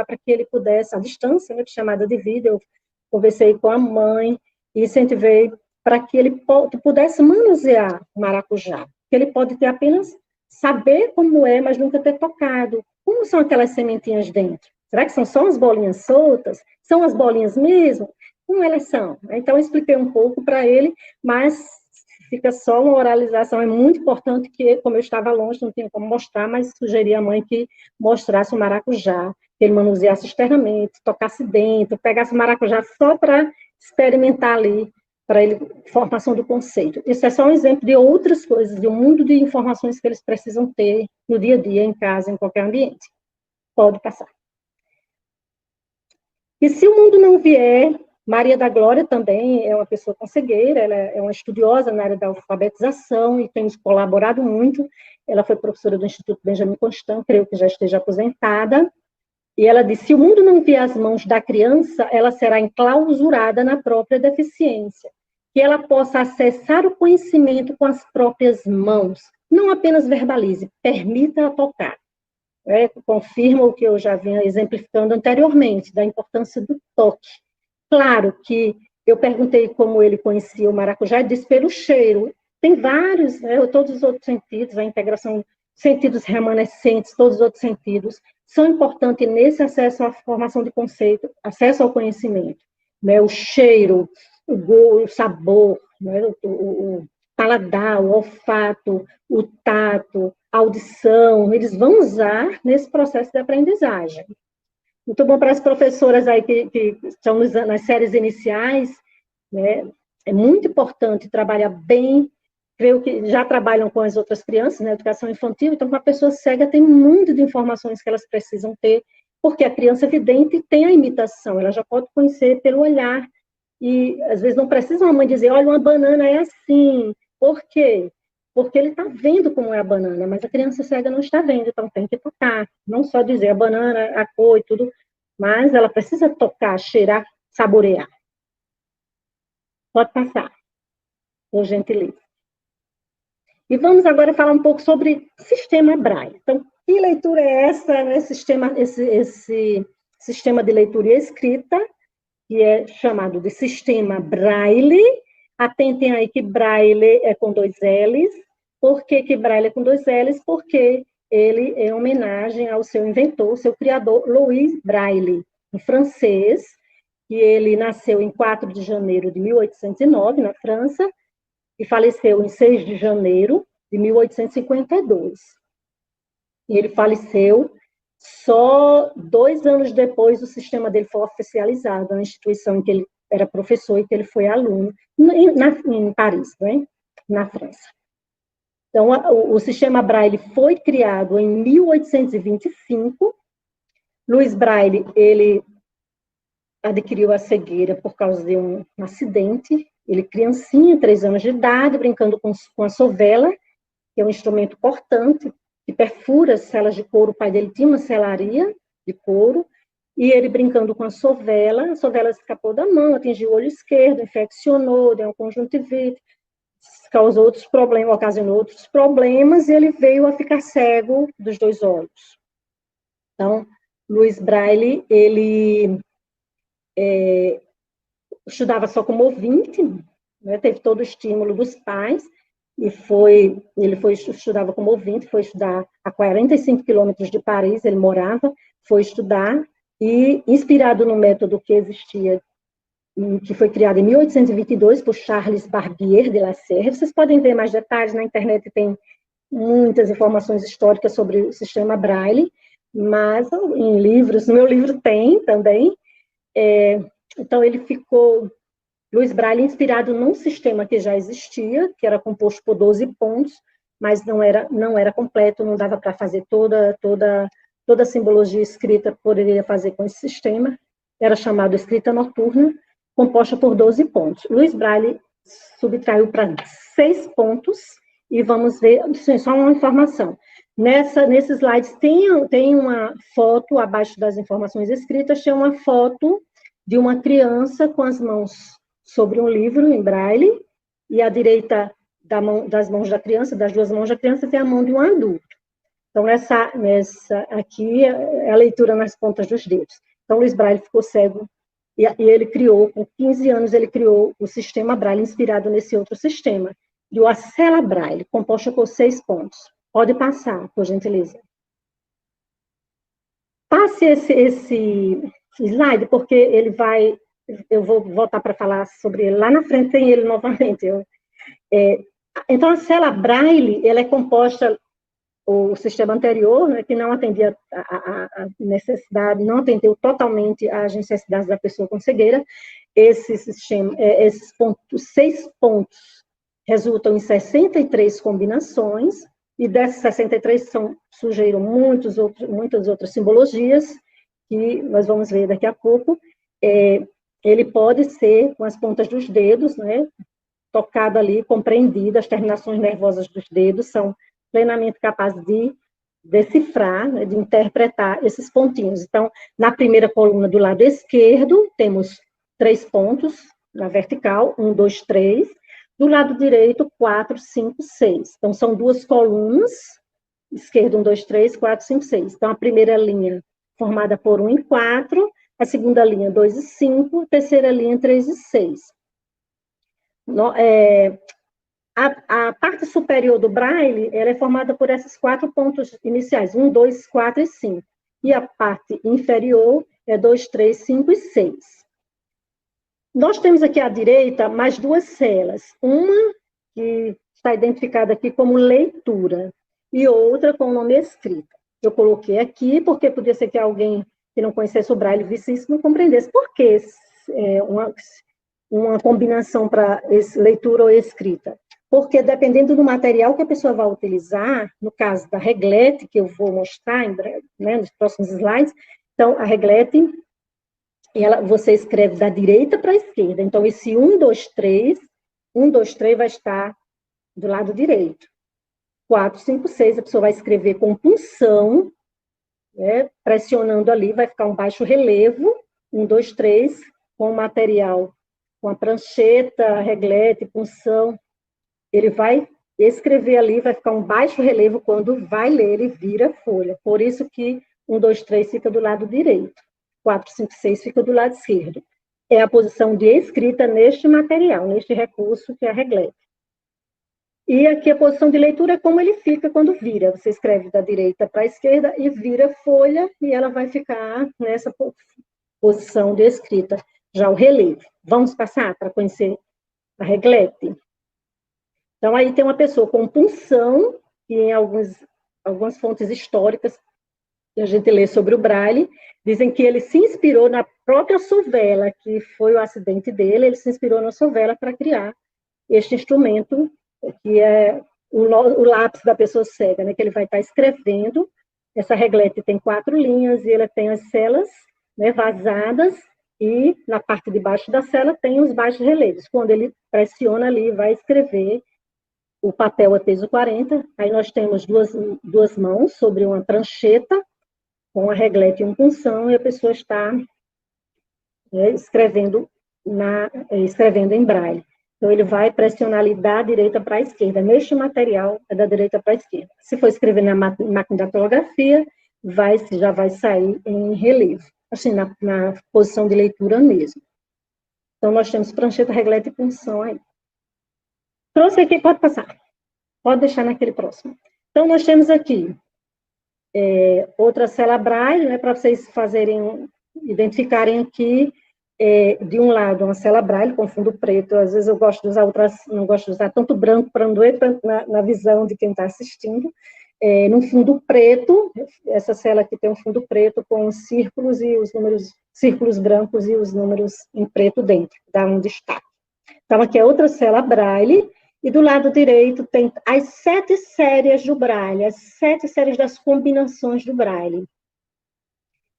para que ele pudesse, à distância, né, chamada de vídeo, eu conversei com a mãe, e incentivei para que ele pudesse manusear o maracujá, que ele pode ter apenas saber como é, mas nunca ter tocado. Como são aquelas sementinhas dentro? Será que são só as bolinhas soltas? São as bolinhas mesmo? Como elas são? Então, eu expliquei um pouco para ele, mas fica só uma oralização. É muito importante que, como eu estava longe, não tinha como mostrar, mas sugeri à mãe que mostrasse o maracujá, que ele manuseasse externamente, tocasse dentro, pegasse o maracujá só para experimentar ali, para ele, formação do conceito. Isso é só um exemplo de outras coisas, de um mundo de informações que eles precisam ter no dia a dia, em casa, em qualquer ambiente. Pode passar. E se o mundo não vier, Maria da Glória também é uma pessoa com cegueira, ela é uma estudiosa na área da alfabetização e tem nos colaborado muito. Ela foi professora do Instituto Benjamin Constant, creio que já esteja aposentada. E ela disse, se o mundo não vier às mãos da criança, ela será enclausurada na própria deficiência. Que ela possa acessar o conhecimento com as próprias mãos. Não apenas verbalize, permita-a tocar. Confirma o que eu já vinha exemplificando anteriormente, da importância do toque. Claro que eu perguntei como ele conhecia o maracujá, e disse pelo cheiro. Tem vários, todos os outros sentidos, a integração, sentidos remanescentes, todos os outros sentidos, são importantes nesse acesso à formação de conceito, acesso ao conhecimento. O cheiro, o gosto, o sabor, o paladar, o olfato, o tato, a audição, eles vão usar nesse processo de aprendizagem. Muito bom para as professoras aí que estão nas séries iniciais, né? É muito importante trabalhar bem, creio que já trabalham com as outras crianças, na educação infantil, então, uma pessoa cega tem um mundo de informações que elas precisam ter, porque a criança vidente tem a imitação, ela já pode conhecer pelo olhar, e às vezes não precisa uma mãe dizer, olha, uma banana é assim. Por quê? Porque ele está vendo como é a banana, mas a criança cega não está vendo, então tem que tocar. Não só dizer a banana, a cor e tudo, mas ela precisa tocar, cheirar, saborear. Pode passar, por gentileza. E vamos agora falar um pouco sobre sistema Braille. Então, que leitura é essa, né? Esse sistema de leitura e escrita, que é chamado de sistema Braille, Atentem aí que Braille é com 2 L's. Por que Braille é com 2 L's? Porque ele é homenagem ao seu inventor, seu criador, Louis Braille, um francês, que ele nasceu em 4 de janeiro de 1809, na França, e faleceu em 6 de janeiro de 1852. E ele faleceu só 2 anos depois do sistema dele foi oficializado, na instituição em que ele era professor e que ele foi aluno, em Paris, né? Na França. Então, o sistema Braille foi criado em 1825. Louis Braille, ele adquiriu a cegueira por causa de um acidente. Ele, criancinha, 3 anos de idade, brincando com a sovela, que é um instrumento cortante, que perfura as celas de couro. O pai dele tinha uma selaria de couro, e ele brincando com a sovela escapou da mão, atingiu o olho esquerdo, infeccionou, deu uma conjuntivite, causou outros problemas, ocasionou outros problemas, e ele veio a ficar cego dos 2 olhos. Então, Louis Braille, ele estudava só como ouvinte, né, teve todo o estímulo dos pais, e estudava como ouvinte, foi estudar a 45 quilômetros de Paris, ele morava, foi estudar, e inspirado no método que existia, que foi criado em 1822 por Charles Barbier de la Serre. Vocês podem ver mais detalhes, na internet tem muitas informações históricas sobre o sistema Braille, mas em livros, no meu livro tem também. Então, Louis Braille, inspirado num sistema que já existia, que era composto por 12 pontos, mas não era completo, não dava para fazer toda a simbologia escrita que poderia fazer com esse sistema. Era chamado escrita noturna, composta por 12 pontos. Louis Braille subtraiu para 6 pontos, e vamos ver, só uma informação. Nesses slides tem uma foto, abaixo das informações escritas, tem uma foto de uma criança com as mãos sobre um livro em Braille, e à direita das mãos da criança, das 2 mãos da criança, tem a mão de um adulto. Então, nessa aqui é a leitura nas pontas dos dedos. Então, Louis Braille ficou cego, e ele criou, com 15 anos, ele criou o sistema Braille, inspirado nesse outro sistema, e o Acela Braille, composto por 6 pontos. Pode passar, por gentileza. Passe esse slide, porque eu vou voltar para falar sobre ele. Lá na frente tem ele novamente. Então, a cela Braille, ela é composta, o sistema anterior, né, que não atendia a necessidade, não atendeu totalmente às necessidades da pessoa com cegueira. Esses 6 pontos resultam em 63 combinações, e dessas 63 surgiram muitas outras simbologias, que nós vamos ver daqui a pouco. Ele pode ser com as pontas dos dedos, né, tocado ali, compreendido, as terminações nervosas dos dedos são plenamente capazes de decifrar, né, de interpretar esses pontinhos. Então, na primeira coluna do lado esquerdo, temos 3 pontos na vertical, 1, 2, 3. Do lado direito, 4, 5, 6. Então, são 2 colunas, esquerda, 1, 2, 3, 4, 5, 6. Então, a primeira linha formada por 1 e 4, a segunda linha 2 e 5, a terceira linha 3 e 6. A parte superior do Braille, ela é formada por esses 4 pontos iniciais, 1, 2, 4 e 5. E a parte inferior é 2, 3, 5 e 6. Nós temos aqui à direita mais 2 celas. Uma que está identificada aqui como leitura e outra com o nome escrita. Eu coloquei aqui porque podia ser que alguém que não conhecesse o Braille visse isso e não compreendesse. Por que uma combinação para leitura ou escrita? Porque dependendo do material que a pessoa vai utilizar, no caso da reglete, que eu vou mostrar em breve, né, nos próximos slides, então a reglete, você escreve da direita para a esquerda. Então, esse 1, 2, 3 vai estar do lado direito. 4, 5, 6, a pessoa vai escrever com punção, né, pressionando ali, vai ficar um baixo relevo. 1, 2, 3, com o material, com a prancheta, reglete, punção. Ele vai escrever ali, vai ficar um baixo relevo, quando vai ler, ele vira folha. Por isso que 1, 2, 3 fica do lado direito. 4, 5, 6 fica do lado esquerdo. é a posição de escrita neste material, neste recurso que é a reglete. E aqui a posição de leitura é como ele fica quando vira. Você escreve da direita para a esquerda e vira a folha, e ela vai ficar nessa posição de escrita. Já o relevo. Vamos passar para conhecer a reglete? Então, aí tem uma pessoa com punção, que em algumas fontes históricas que a gente lê sobre o Braille, dizem que ele se inspirou na própria sovela, que foi o acidente dele, ele se inspirou na sovela para criar este instrumento, que é o lápis da pessoa cega, né, que ele vai estar escrevendo. Essa reglete tem 4 linhas, e ela tem as celas, né, vazadas, e na parte de baixo da cela tem os baixos relevos. Quando ele pressiona ali, vai escrever. O papel é peso 40, aí nós temos duas mãos sobre uma prancheta, com a reglete em punção, e a pessoa está, né, escrevendo em braille. Então, ele vai pressionar ali da direita para a esquerda. Neste material, é da direita para a esquerda. Se for escrever na máquina de datilografia, já vai sair em relevo, assim, na posição de leitura mesmo. Então, nós temos prancheta, reglete e punção aí. Trouxe aqui, pode passar. Pode deixar naquele próximo. Então, nós temos aqui outra cela braille, né, para vocês identificarem aqui, de um lado, uma cela braille com fundo preto. Às vezes eu gosto de usar não gosto de usar tanto branco para não doer tanto na visão de quem está assistindo. No fundo preto, essa cela aqui tem um fundo preto com os círculos e os números, círculos brancos e os números em preto dentro, dá um destaque. Então, aqui é outra cela braille, e do lado direito tem as 7 séries do braille, as 7 séries das combinações do braille.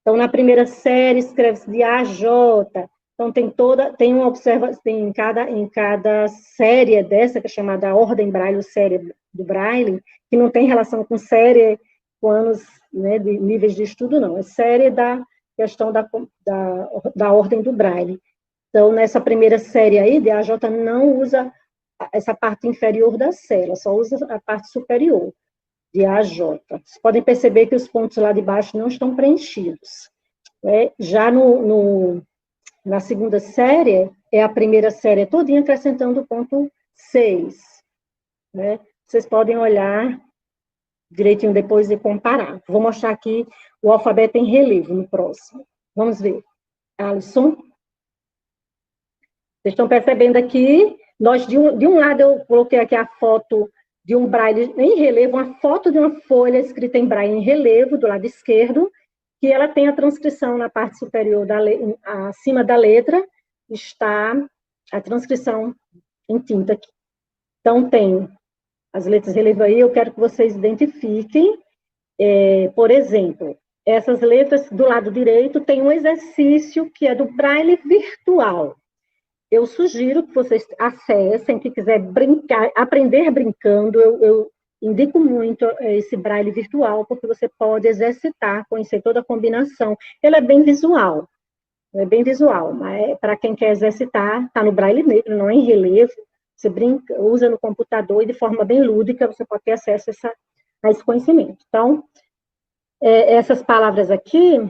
Então, na primeira série, escreve-se de A a J. Então, tem uma observação, em cada série dessa, que é chamada Ordem Braille, ou série do Braille, que não tem relação com série, com anos, né, de níveis de estudo, não. É série da questão da Ordem do Braille. Então, nessa primeira série aí, de A a J, não usa essa parte inferior da cela, só usa a parte superior, de A a J. Vocês podem perceber que os pontos lá de baixo não estão preenchidos. Já na segunda série, a primeira série todinha acrescentando o ponto 6. Né? Vocês podem olhar direitinho depois e comparar. Vou mostrar aqui o alfabeto em relevo no próximo. Vamos ver. Alisson? Vocês estão percebendo aqui? De um lado, eu coloquei aqui a foto de um braille em relevo, uma foto de uma folha escrita em braille em relevo, do lado esquerdo, que ela tem a transcrição na parte superior, acima da letra, está a transcrição em tinta aqui. Então, tem as letras relevo aí, eu quero que vocês identifiquem, por exemplo, essas letras do lado direito tem um exercício que é do braille virtual. Eu sugiro que vocês acessem, quem quiser aprender brincando, eu indico muito esse braille virtual, porque você pode exercitar, conhecer toda a combinação. Ele é bem visual, mas para quem quer exercitar, está no braille negro, não é em relevo, você brinca, usa no computador e de forma bem lúdica, você pode ter acesso a esse conhecimento. Então, essas palavras aqui,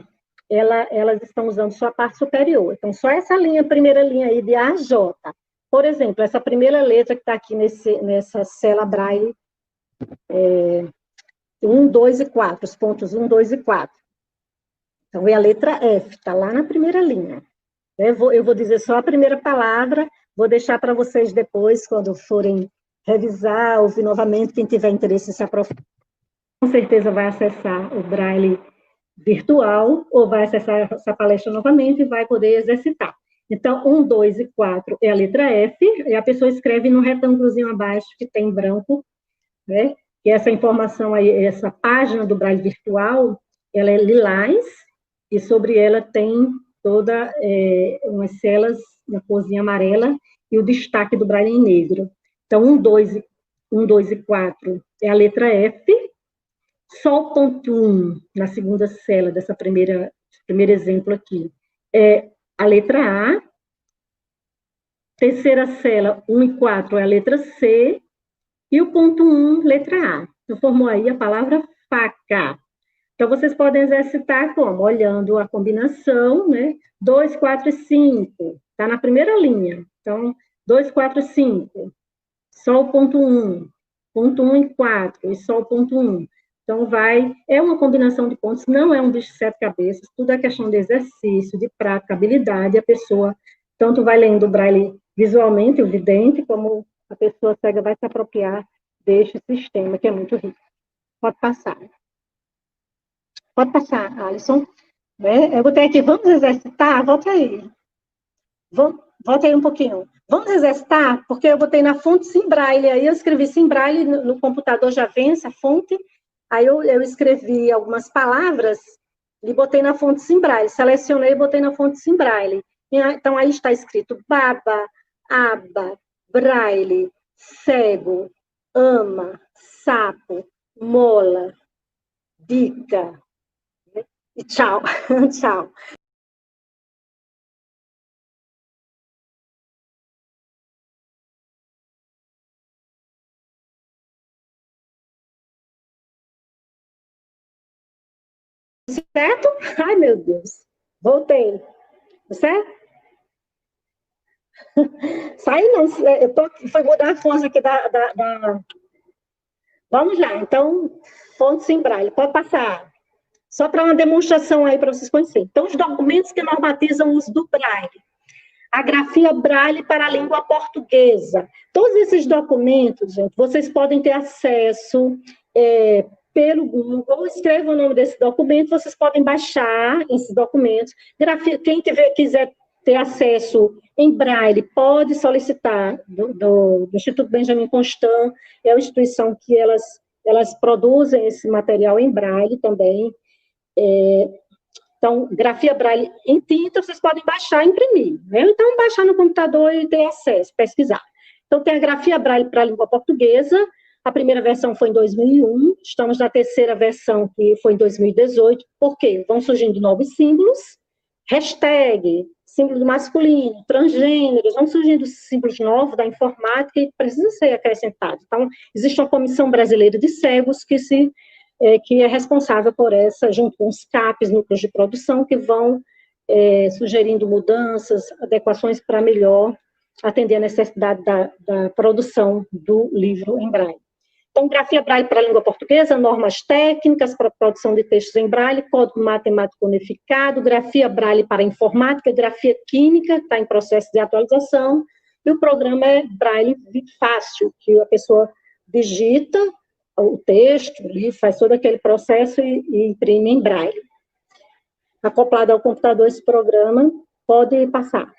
elas estão usando só a parte superior. Então, só essa primeira linha aí de A a J. Por exemplo, essa primeira letra que está aqui nessa cela braille, 1, 2 e 4, os pontos 1, 2 e 4. Então, é a letra F, está lá na primeira linha. Eu vou dizer só a primeira palavra, vou deixar para vocês depois, quando forem revisar, ouvir novamente, quem tiver interesse em se aprofundar, com certeza vai acessar o braille virtual, ou vai acessar essa palestra novamente e vai poder exercitar. Então, 1, 2 e 4 é a letra F, e a pessoa escreve no retângulozinho abaixo, que tem branco, né? E essa informação aí, essa página do braille virtual, ela é lilás, e sobre ela tem toda umas celas na corzinha amarela, e o destaque do braille em negro. Então, 1, 2 e 4 é a letra F, só o ponto 1, na segunda cela dessa primeiro exemplo aqui, é a letra A. Terceira cela, 1 e 4, é a letra C. E o ponto 1, letra A. Então, formou aí a palavra faca. Então, vocês podem exercitar como? Olhando a combinação, né? 2, 4 e 5. Está na primeira linha. Então, 2, 4 e 5. Só o ponto 1. Ponto 1 e 4. E só o ponto 1. Então, é uma combinação de pontos, não é um bicho de sete cabeças, tudo é questão de exercício, de prática, habilidade, a pessoa tanto vai lendo o braille visualmente, o vidente, como a pessoa cega vai se apropriar deste sistema, que é muito rico. Pode passar. Pode passar, Alisson. Eu botei aqui, vamos exercitar? Volta aí. Volta aí um pouquinho. Vamos exercitar? Porque eu botei na fonte sim braille, aí eu escrevi sim braille, no computador já vem essa fonte, aí eu escrevi algumas palavras e botei na fonte sim braille, selecionei e botei na fonte sim braille. Então, aí está escrito baba, aba, braille, cego, ama, sapo, mola, dica, e tchau, tchau. Certo? Ai, meu Deus. Voltei. Certo? Sai não. Foi mudar a força aqui da... Vamos lá. Então, fonte em braille. Pode passar. Só para uma demonstração aí para vocês conhecerem. Então, os documentos que normatizam o uso do braille. A grafia braille para a língua portuguesa. Todos esses documentos, gente, vocês podem ter acesso pelo Google, escreva o nome desse documento, vocês podem baixar esses documentos. Quem quiser ter acesso em braille, pode solicitar do Instituto Benjamin Constant, é uma instituição que elas produzem esse material em braille também. Então, grafia braille em tinta, vocês podem baixar e imprimir, né? Então, baixar no computador e ter acesso, pesquisar. Então, tem a grafia braille para a língua portuguesa, a primeira versão foi em 2001, estamos na terceira versão, que foi em 2018, por quê? Vão surgindo novos símbolos, hashtag, símbolo masculino, transgêneros, vão surgindo símbolos novos da informática e precisam ser acrescentados. Então, existe uma comissão brasileira de cegos que é responsável por essa, junto com os CAPs, núcleos de produção, que vão sugerindo mudanças, adequações para melhor atender a necessidade da produção do livro em braille. Então, grafia braille para a língua portuguesa, normas técnicas para a produção de textos em braille, código matemático unificado, grafia braille para a informática, grafia química, está em processo de atualização, e o programa é braille fácil, que a pessoa digita o texto, faz todo aquele processo e imprime em braille. Acoplado ao computador esse programa, pode passar.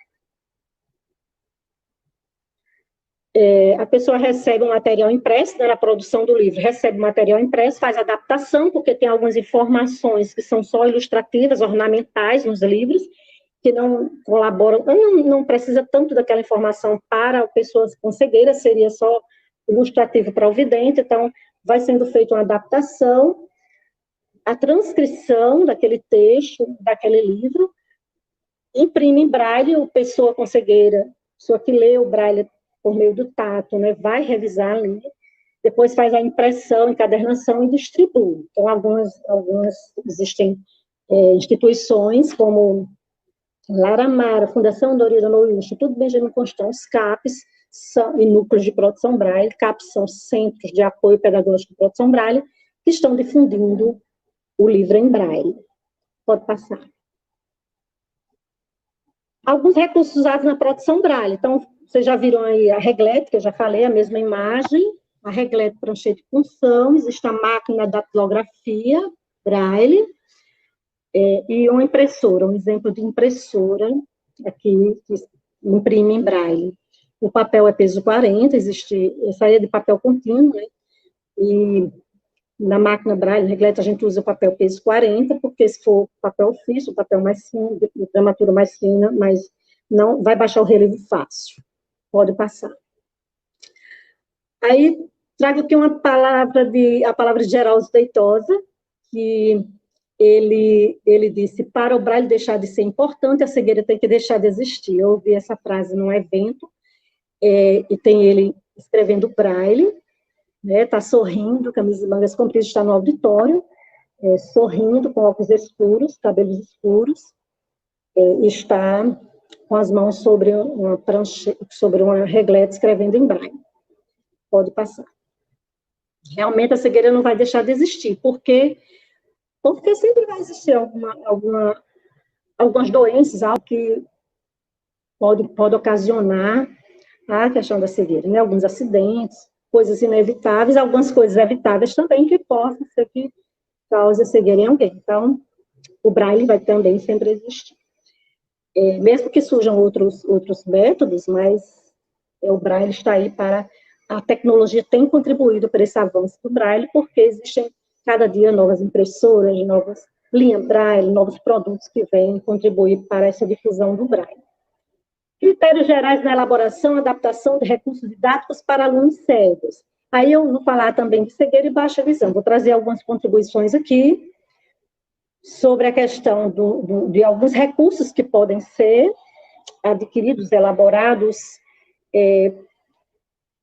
A pessoa recebe um material impresso, na produção do livro, recebe o material impresso, faz adaptação, porque tem algumas informações que são só ilustrativas, ornamentais nos livros, que não colaboram, não precisa tanto daquela informação para pessoas com cegueira, seria só ilustrativo para o vidente, então vai sendo feita uma adaptação, a transcrição daquele texto, daquele livro, imprime em braille, a pessoa com cegueira, pessoa que lê o braille por meio do tato, né, vai revisar ali, depois faz a impressão, encadernação e distribui. Então, algumas existem instituições como Laramara, Fundação Dorida Noil, Instituto Benjamin Constant, os CAPs, e núcleos de produção braille, CAPs são centros de apoio pedagógico de produção braille, que estão difundindo o livro em braille. Pode passar. Alguns recursos usados na produção braille. Então, vocês já viram aí a reglete, que eu já falei, a mesma imagem, a reglete prancheta de função, existe a máquina da datilografia braille, e uma impressora, um exemplo de impressora aqui, que imprime em braille. O papel é peso 40, essa é de papel contínuo, né? E na máquina braille, reglete, a gente usa o papel peso 40, porque se for papel ofício, o papel mais fino, de gramatura mais fina, mas não vai baixar o relevo fácil. Pode passar. Aí, trago aqui a palavra de Geraldo Feitosa, que ele disse, para o braille deixar de ser importante, a cegueira tem que deixar de existir. Eu ouvi essa frase num evento, e tem ele escrevendo braille, né, tá sorrindo, camisa de mangas compridas, está no auditório, sorrindo, com óculos escuros, cabelos escuros, está com as mãos sobre uma prancha, sobre uma reglete, escrevendo em braille. Pode passar. Realmente a cegueira não vai deixar de existir, porque sempre vai existir algumas doenças, algo que pode ocasionar a questão da cegueira, né? Alguns acidentes, coisas inevitáveis, algumas coisas evitáveis também que possam ser que cause a cegueira em alguém. Então, o braille vai também sempre existir. Mesmo que surjam outros métodos, mas o braille está aí para... A tecnologia tem contribuído para esse avanço do braille, porque existem cada dia novas impressoras, novas linhas braille, novos produtos que vêm contribuir para essa difusão do braille. Critérios gerais na elaboração e adaptação de recursos didáticos para alunos cegos. Aí eu vou falar também de cegueira e baixa visão. Vou trazer algumas contribuições aqui sobre a questão de alguns recursos que podem ser adquiridos, elaborados,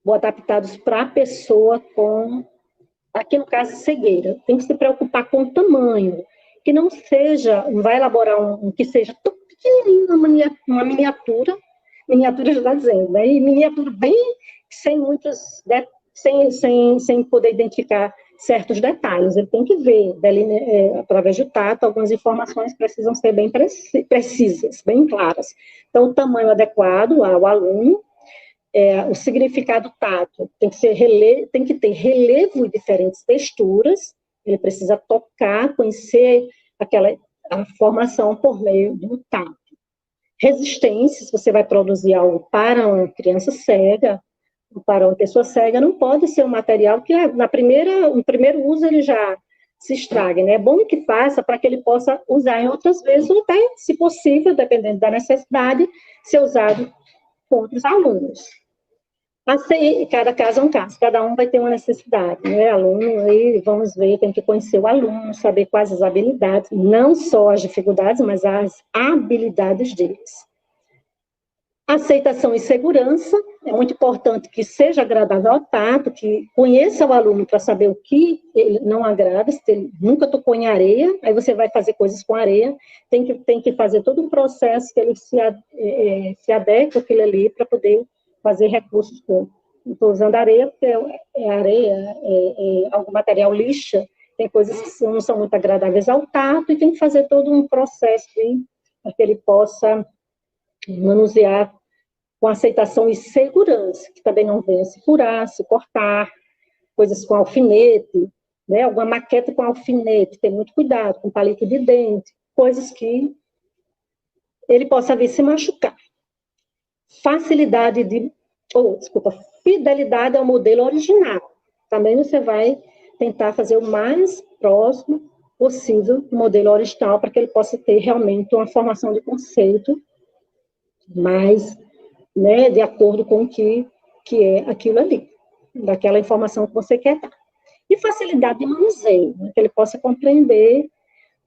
ou adaptados para a pessoa com, aqui no caso, cegueira. Tem que se preocupar com o tamanho, que não vai elaborar um que seja tão pequenininho, uma miniatura já está dizendo, né? E miniatura bem, sem poder identificar certos detalhes. Ele tem que ver, através do tato, algumas informações precisam ser bem precisas, bem claras. Então, o tamanho adequado ao aluno, o significado tato tem que ter relevo e diferentes texturas, ele precisa tocar, conhecer a formação por meio do tato. Resistência, se você vai produzir algo para uma criança cega, para uma pessoa cega, não pode ser um material que no primeiro uso ele já se estrague, né? É bom que faça para que ele possa usar em outras vezes, ou até, se possível, dependendo da necessidade, ser usado com outros alunos. Cada caso é um caso, cada um vai ter uma necessidade, né? Aluno, aí vamos ver, tem que conhecer o aluno, saber quais as habilidades, não só as dificuldades, mas as habilidades deles. Aceitação e segurança, é muito importante que seja agradável ao tato, que conheça o aluno para saber o que ele não agrada, se ele nunca tocou em areia, aí você vai fazer coisas com areia, tem que fazer todo um processo que ele se adequa àquilo ali para poder fazer recursos com. Estou usando areia, porque areia, algum material lixa, tem coisas que não são muito agradáveis ao tato, e tem que fazer todo um processo para que ele possa manusear com aceitação e segurança, que também não venha se furar, se cortar, coisas com alfinete, né? Alguma maqueta com alfinete, tem muito cuidado, com palito de dente, coisas que ele possa vir se machucar. Fidelidade ao modelo original. Também você vai tentar fazer o mais próximo possível do modelo original, para que ele possa ter realmente uma formação de conceito mais, né, de acordo com o que é aquilo ali, daquela informação que você quer dar. E facilidade de manuseio, né, que ele possa compreender,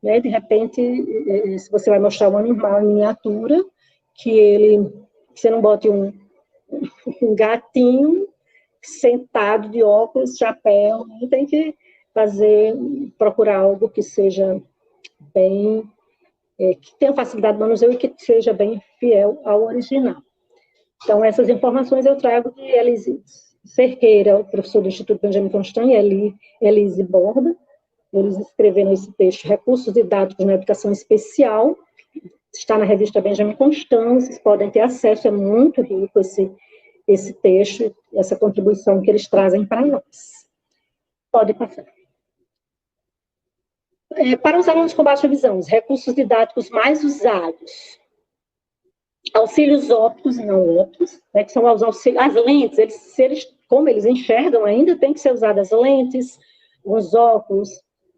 né, de repente, se você vai mostrar um animal em miniatura, que você não bote um gatinho sentado de óculos, chapéu, tem que procurar algo que seja bem, que tenha facilidade de manuseio e que seja bem fiel ao original. Então, essas informações eu trago de Elise Cerqueira, o professor do Instituto Benjamin Constant, e Elise Borda. Eles escreveram esse texto, Recursos Didáticos na Educação Especial, está na revista Benjamin Constant, vocês podem ter acesso, é muito rico esse texto, essa contribuição que eles trazem para nós. Pode passar. Para os alunos com baixa visão, os recursos didáticos mais usados: auxílios ópticos e não ópticos, né, que são as lentes, como eles enxergam ainda, tem que ser usadas lentes, os óculos,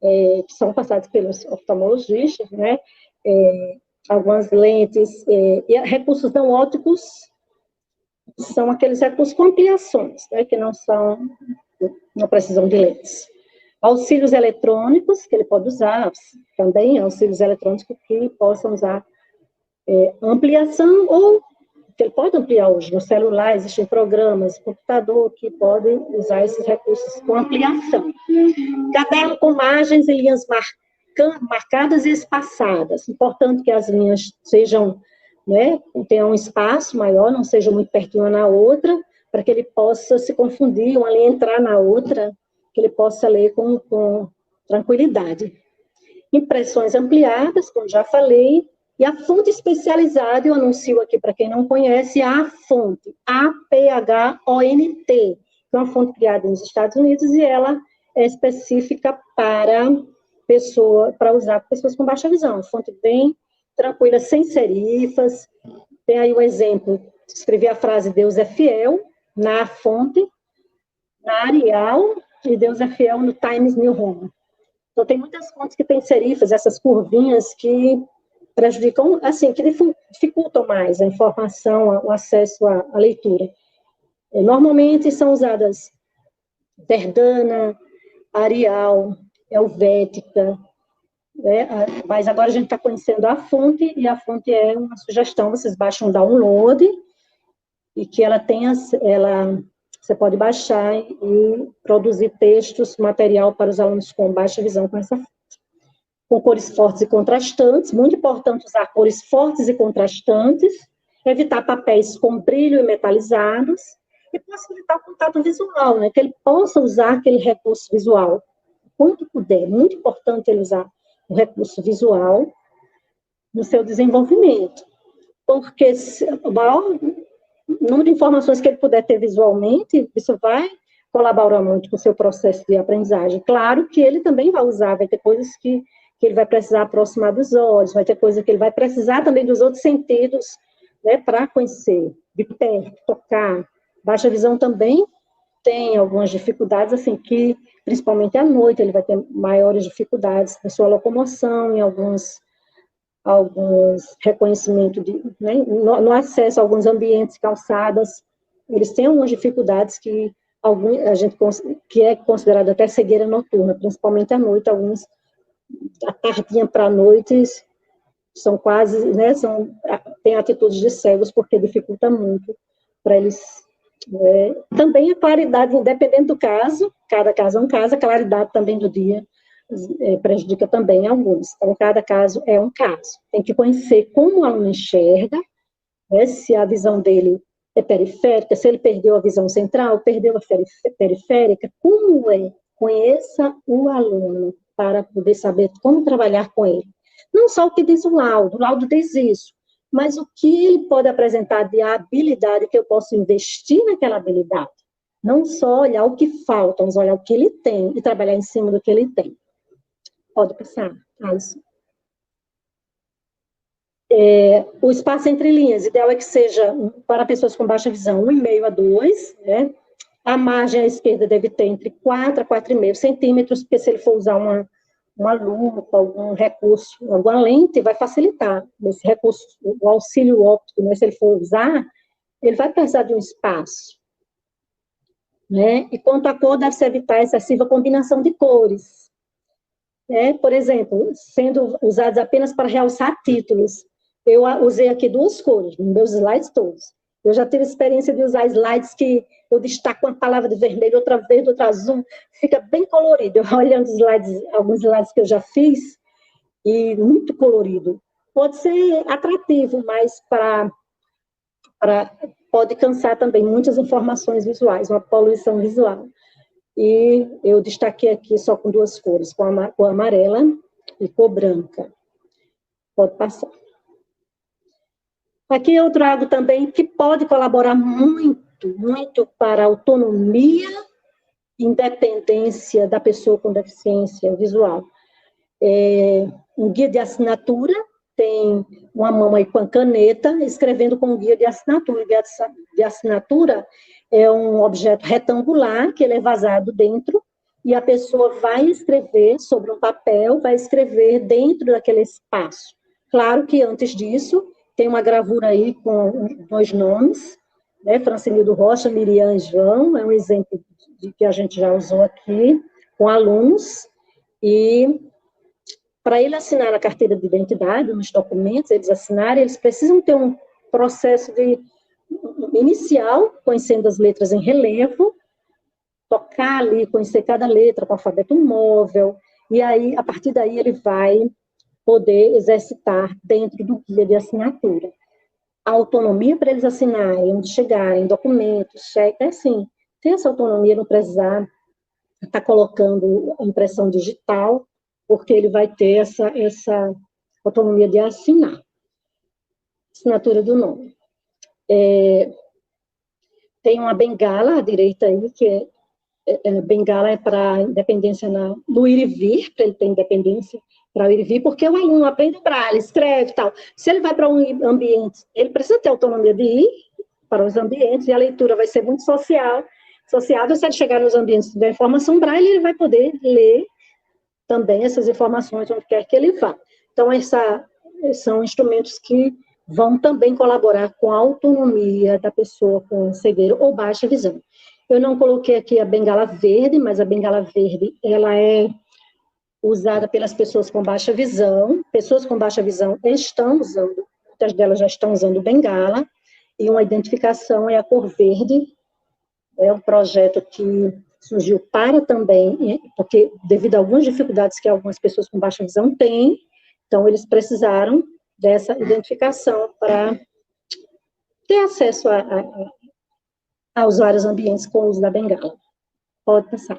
que são passados pelos oftalmologistas, né, algumas lentes, e recursos não ópticos são aqueles recursos com ampliações, né, que não precisam de lentes. Auxílios eletrônicos, que ele pode usar, também auxílios eletrônicos que possam usar ampliação ou que ele pode ampliar hoje. No celular existem programas, computador, que podem usar esses recursos com ampliação. Caderno com margens e linhas marcadas e espaçadas. Importante que as linhas sejam, né, tenham um espaço maior, não sejam muito perto uma na outra, para que ele possa se confundir, uma linha entrar na outra, que ele possa ler com tranquilidade. Impressões ampliadas, como já falei, e a fonte especializada, eu anuncio aqui para quem não conhece, a fonte, APHONT, que é uma fonte criada nos Estados Unidos e ela é específica para usar pessoas com baixa visão. Fonte bem tranquila, sem serifas. Tem aí o exemplo, escrevi a frase Deus é fiel, na fonte, na Arial, e Deus é fiel no Times New Roman. Então, tem muitas fontes que têm serifas, essas curvinhas que prejudicam, assim, que dificultam mais a informação, o acesso à leitura. Normalmente são usadas Verdana, Arial, Helvética, né? Mas agora a gente está conhecendo a fonte, e a fonte é uma sugestão, vocês baixam um download, e que ela tenha, você pode baixar e produzir textos, material para os alunos com baixa visão com essa fonte. Com cores fortes e contrastantes, muito importante usar cores fortes e contrastantes, evitar papéis com brilho e metalizados, e possibilitar o contato visual, né, que ele possa usar aquele recurso visual, quanto puder. Muito importante ele usar o recurso visual no seu desenvolvimento, porque o maior número de informações que ele puder ter visualmente, isso vai colaborar muito com o seu processo de aprendizagem. Claro que ele também vai usar, vai ter coisas que ele vai precisar aproximar dos olhos, vai ter coisa que ele vai precisar também dos outros sentidos, né, para conhecer, de perto, tocar. Baixa visão também tem algumas dificuldades, assim, que, principalmente à noite, ele vai ter maiores dificuldades na sua locomoção, em alguns reconhecimentos, né, no acesso a alguns ambientes, calçadas, eles têm algumas dificuldades que que é considerada até cegueira noturna, principalmente à noite, alguns da tardinha para a noite são quase, né, têm atitudes de cegos, porque dificulta muito para eles. Também a claridade, dependendo do caso, cada caso é um caso, a claridade também do dia prejudica também alguns. Então, cada caso é um caso. Tem que conhecer como o aluno enxerga, né, se a visão dele é periférica, se ele perdeu a visão central, perdeu a periférica, como é? Conheça o aluno para poder saber como trabalhar com ele. Não só o que diz o laudo diz isso, mas o que ele pode apresentar de habilidade que eu posso investir naquela habilidade. Não só olhar o que falta, mas olhar o que ele tem e trabalhar em cima do que ele tem. Pode passar, Alisson. O espaço entre linhas, ideal é que seja, para pessoas com baixa visão, 1,5 a 2, né? A margem à esquerda deve ter entre 4 a 4,5 centímetros, porque se ele for usar uma lupa, algum recurso, alguma lente, vai facilitar. Esse recurso, o auxílio óptico, né, se ele for usar, ele vai precisar de um espaço. Né? E quanto à cor, deve-se evitar excessiva combinação de cores. Por exemplo, sendo usados apenas para realçar títulos. Eu usei aqui 2 cores, nos meus slides todos. Eu já tive experiência de usar slides que eu destaco uma palavra de vermelho, outra verde, outra azul, fica bem colorido. Eu olhando alguns slides que eu já fiz, e muito colorido. Pode ser atrativo, mas pode cansar também muitas informações visuais, uma poluição visual. E eu destaquei aqui só com 2 cores, com a amarela e cor branca. Pode passar. Aqui eu trago também que pode colaborar muito para a autonomia e independência da pessoa com deficiência visual. Um guia de assinatura, tem uma mão aí com a caneta, escrevendo com um guia de assinatura. O guia de assinatura é um objeto retangular, que ele é vazado dentro, e a pessoa vai escrever sobre um papel, vai escrever dentro daquele espaço. Claro que antes disso, tem uma gravura aí com 2 nomes, né, Francinildo Rocha, Miriam e João, é um exemplo de que a gente já usou aqui, com alunos, e para ele assinar a carteira de identidade, nos documentos, eles assinarem, eles precisam ter um processo de inicial, conhecendo as letras em relevo, tocar ali, conhecer cada letra com alfabeto móvel, e aí, a partir daí, ele vai poder exercitar dentro do guia de assinatura. A autonomia para eles assinarem, onde chegarem, documentos, cheque, é assim, ter essa autonomia, não precisar estar colocando a impressão digital, porque ele vai ter essa autonomia de assinar. Assinatura do nome. Tem uma bengala à direita aí, que bengala é para independência no ir e vir, para ele ter independência para o ir e vir, porque o aluno aprende braille, escreve e tal. Se ele vai para um ambiente, ele precisa ter autonomia de ir para os ambientes, e a leitura vai ser muito sociável. Se ele chegar nos ambientes da informação braille, ele vai poder ler também essas informações onde quer que ele vá. Então, são instrumentos que vão também colaborar com a autonomia da pessoa com cegueira ou baixa visão. Eu não coloquei aqui a bengala verde, mas a bengala verde, ela é usada pelas pessoas com baixa visão. Pessoas com baixa visão estão usando, muitas delas já estão usando bengala, e uma identificação é a cor verde. É um projeto que surgiu para também, porque devido a algumas dificuldades que algumas pessoas com baixa visão têm, então eles precisaram dessa identificação para ter acesso aos vários ambientes com o uso da bengala. Pode passar.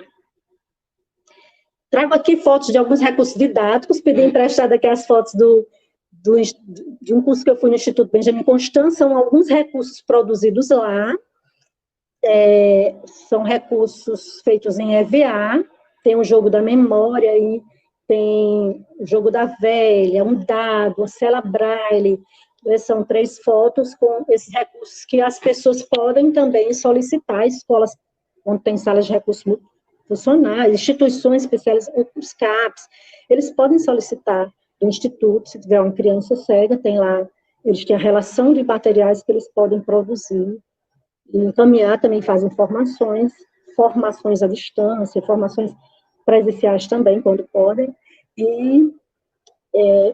Trago aqui fotos de alguns recursos didáticos, pedi emprestado aqui as fotos de um curso que eu fui no Instituto Benjamin Constant, são alguns recursos produzidos lá, são recursos feitos em EVA, tem um jogo da memória, e tem o jogo da velha, um dado, a cela braille. São 3 fotos com esses recursos que as pessoas podem também solicitar, escolas onde tem salas de recursos funcionais, instituições especializadas, os CAPs, eles podem solicitar do instituto, se tiver uma criança cega, tem lá, eles têm a relação de materiais que eles podem produzir, e encaminhar também fazem formações à distância, formações presenciais também, quando podem, e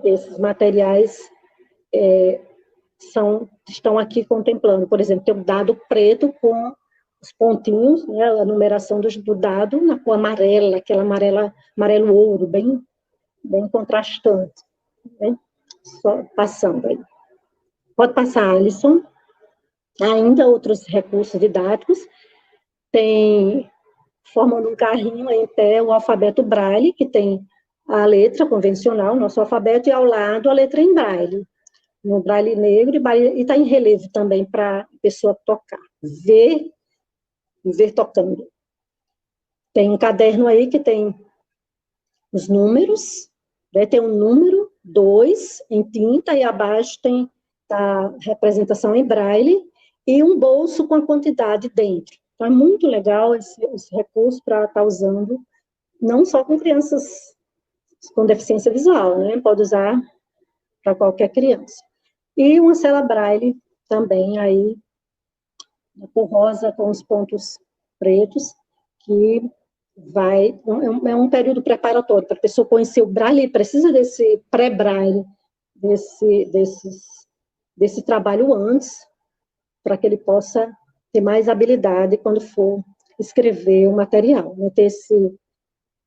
esses materiais estão aqui contemplando, por exemplo, tem um dado preto com os pontinhos, né, a numeração do dado na cor amarela, aquela amarelo ouro, bem contrastante, né? Só passando aí. Pode passar, Alisson. Ainda outros recursos didáticos, formando um carrinho em pé o alfabeto braille, que tem a letra convencional, nosso alfabeto, e ao lado a letra em braille, no braille negro, e está em relevo também para a pessoa tocar, ver tocando. Tem um caderno aí que tem os números, né, tem um número 2 em tinta, e abaixo tem a representação em braille, e um bolso com a quantidade dentro. Então, é muito legal esse recurso para estar usando, não só com crianças com deficiência visual, né? Pode usar para qualquer criança. E uma cela braille também aí, por rosa, com os pontos pretos, que é um período preparatório para a pessoa conhecer o braille, precisa desse pré-braille, desse trabalho antes, para que ele possa ter mais habilidade quando for escrever o material, né?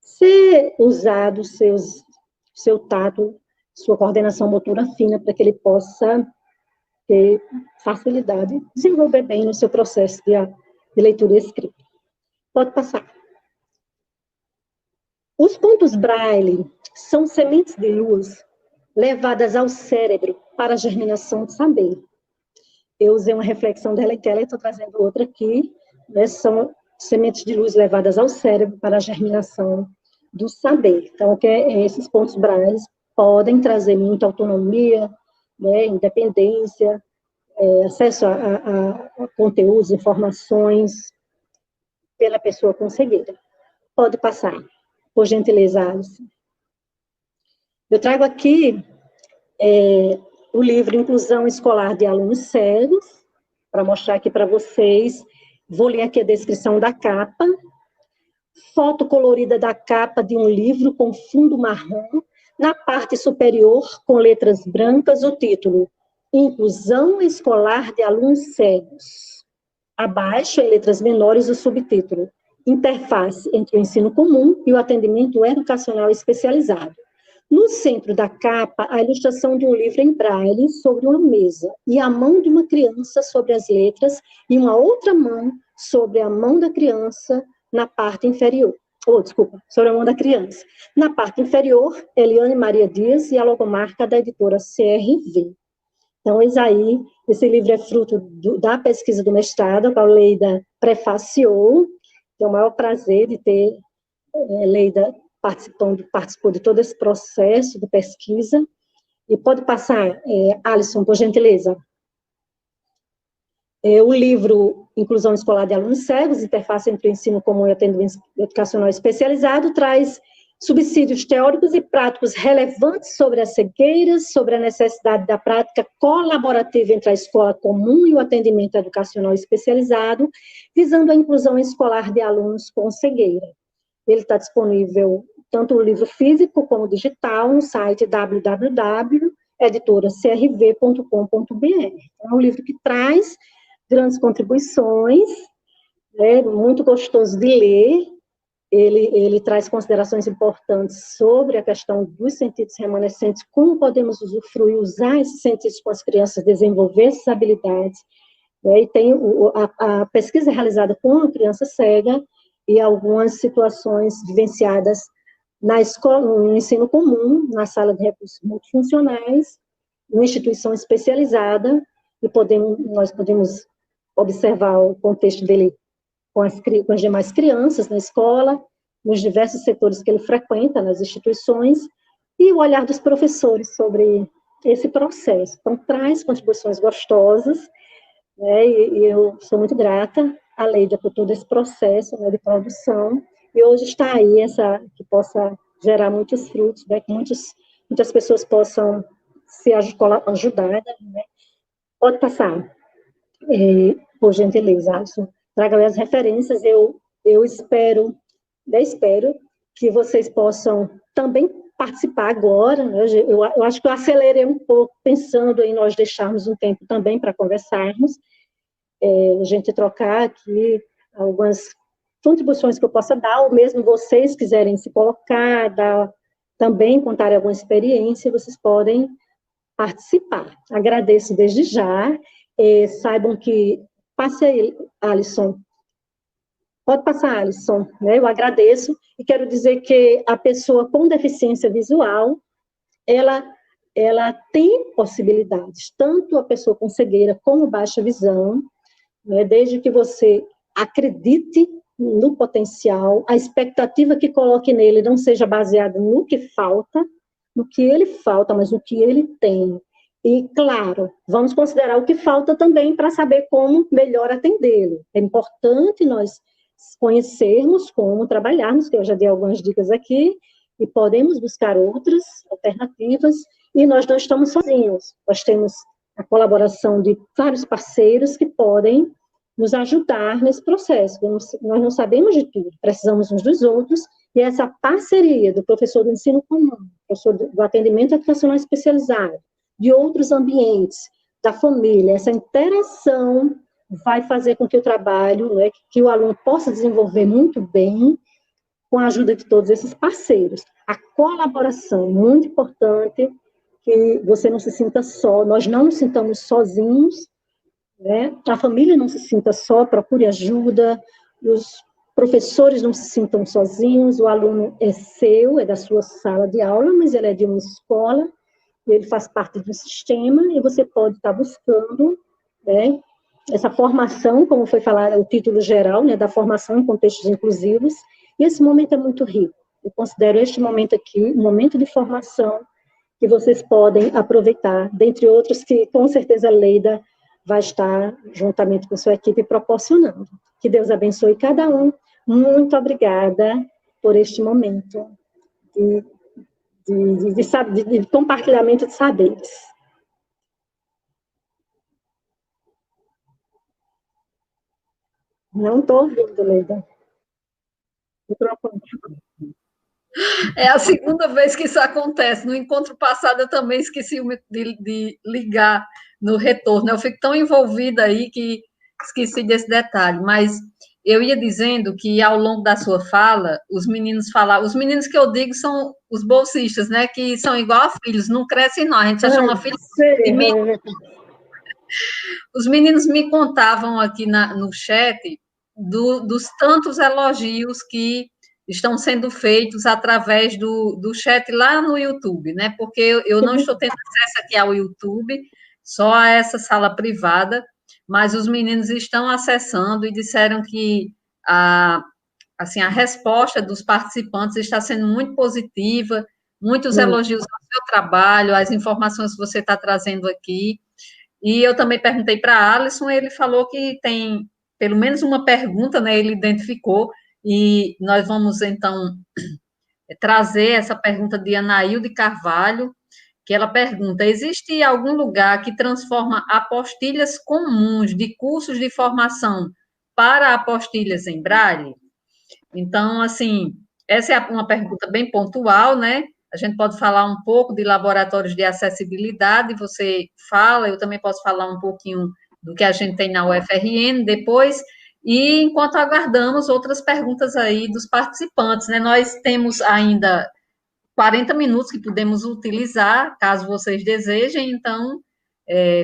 Ser usado seu tato, sua coordenação motora fina, para que ele possa ter facilidade, desenvolver bem no seu processo de leitura e escrita. Pode passar. Os pontos braille são sementes de luz levadas ao cérebro para a germinação de saber. Eu usei uma reflexão da Helen Keller, estou trazendo outra aqui, né? São sementes de luz levadas ao cérebro para a germinação do saber. Então, esses pontos braille podem trazer muita autonomia, né, independência, acesso a conteúdos, informações pela pessoa com cegueira. Pode passar, por gentileza, Alice. Eu trago aqui o livro Inclusão Escolar de Alunos Cegos, para mostrar aqui para vocês. Vou ler aqui a descrição da capa. Foto colorida da capa de um livro com fundo marrom. Na parte superior, com letras brancas, o título Inclusão Escolar de Alunos Cegos. abaixo, em letras menores, o subtítulo Interface entre o ensino comum e o atendimento educacional especializado. No centro da capa, a ilustração de um livro em braille sobre uma mesa, e a mão de uma criança sobre as letras, e uma outra mão sobre a mão da criança na parte inferior. Sobre a mão da criança. Na parte inferior, Eliane Maria Dias e a logomarca da editora CRV. Então, eis aí, esse livro é fruto da pesquisa do mestrado, a qual Leida prefaciou. Tenho o maior prazer de ter Leida participou de todo esse processo de pesquisa. E pode passar, Alisson, por gentileza. O livro Inclusão Escolar de Alunos Cegos, Interface entre o Ensino Comum e o Atendimento Educacional Especializado, traz subsídios teóricos e práticos relevantes sobre as cegueiras, sobre a necessidade da prática colaborativa entre a escola comum e o atendimento educacional especializado, visando a inclusão escolar de alunos com cegueira. Ele está disponível tanto o livro físico como digital no site www.editoracrv.com.br. É um livro que traz grandes contribuições, muito gostoso de ler. Ele traz considerações importantes sobre a questão dos sentidos remanescentes, como podemos usufruir, usar esses sentidos com as crianças, desenvolver essas habilidades. E tem a pesquisa realizada com a criança cega e algumas situações vivenciadas na escola, no ensino comum, na sala de recursos multifuncionais, numa instituição especializada, e nós podemos observar o contexto dele com as demais crianças na escola, nos diversos setores que ele frequenta, nas instituições, e o olhar dos professores sobre esse processo. Então, traz contribuições gostosas, e eu sou muito grata à Leida por todo esse processo de produção, e hoje está aí que possa gerar muitos frutos, que muitas pessoas possam se ajudar. Pode passar, por gentileza, Alisson. Traga as referências, eu espero que vocês possam também participar agora, eu acho que eu acelerei um pouco, pensando em nós deixarmos um tempo também para conversarmos, a gente trocar aqui algumas contribuições que eu possa dar, ou mesmo vocês quiserem se colocar, também contar alguma experiência, vocês podem participar. Agradeço desde já, saibam que, passe aí, Alisson. Pode passar, Alisson, Eu agradeço, e quero dizer que a pessoa com deficiência visual, ela tem possibilidades, tanto a pessoa com cegueira como baixa visão, desde que você acredite no potencial, a expectativa que coloque nele não seja baseada no que falta, mas no que ele tem. E, claro, vamos considerar o que falta também para saber como melhor atendê-lo. É importante nós conhecermos como trabalharmos, que eu já dei algumas dicas aqui, e podemos buscar outras alternativas, e nós não estamos sozinhos. Nós temos a colaboração de vários parceiros que podem nos ajudar nesse processo. Nós não sabemos de tudo, precisamos uns dos outros, e essa parceria do professor do ensino comum, professor do atendimento educacional especializado, de outros ambientes, da família, essa interação vai fazer com que o trabalho, que o aluno possa desenvolver muito bem, com a ajuda de todos esses parceiros. A colaboração, muito importante, que você não se sinta só, nós não nos sintamos sozinhos, a família não se sinta só, procure ajuda, os professores não se sintam sozinhos, o aluno é seu, é da sua sala de aula, mas ele é de uma escola, ele faz parte de um sistema, e você pode estar buscando, essa formação, como foi falado, o título geral, da formação em contextos inclusivos, e esse momento é muito rico. Eu considero este momento aqui um momento de formação que vocês podem aproveitar, dentre outros que, com certeza, a Leida vai estar, juntamente com sua equipe, proporcionando. Que Deus abençoe cada um. Muito obrigada por este momento de compartilhamento de saberes. Não estou ouvindo, Leida. É a segunda vez que isso acontece. No encontro passado, eu também esqueci de ligar no retorno. Eu fico tão envolvida aí que esqueci desse detalhe, mas eu ia dizendo que ao longo da sua fala, os meninos falavam, os meninos que eu digo são os bolsistas, né, que são igual a filhos, não crescem não, a gente só chama filhos de mim. Os meninos me contavam aqui no chat dos tantos elogios que estão sendo feitos através do chat lá no YouTube, né? Porque eu não estou tendo acesso aqui ao YouTube, só a essa sala privada, mas os meninos estão acessando e disseram que assim, a resposta dos participantes está sendo muito positiva, muitos elogios ao seu trabalho, às informações que você está trazendo aqui. E eu também perguntei para a Alisson, ele falou que tem pelo menos uma pergunta, né? Ele identificou, e nós vamos, então, trazer essa pergunta de Anaílde Carvalho, que ela pergunta: existe algum lugar que transforma apostilhas comuns de cursos de formação para apostilhas em Braille? Então, assim, essa é uma pergunta bem pontual, né? A gente pode falar um pouco de laboratórios de acessibilidade, você fala, eu também posso falar um pouquinho do que a gente tem na UFRN depois, e enquanto aguardamos outras perguntas aí dos participantes, né? Nós temos ainda 40 minutos que podemos utilizar, caso vocês desejem, então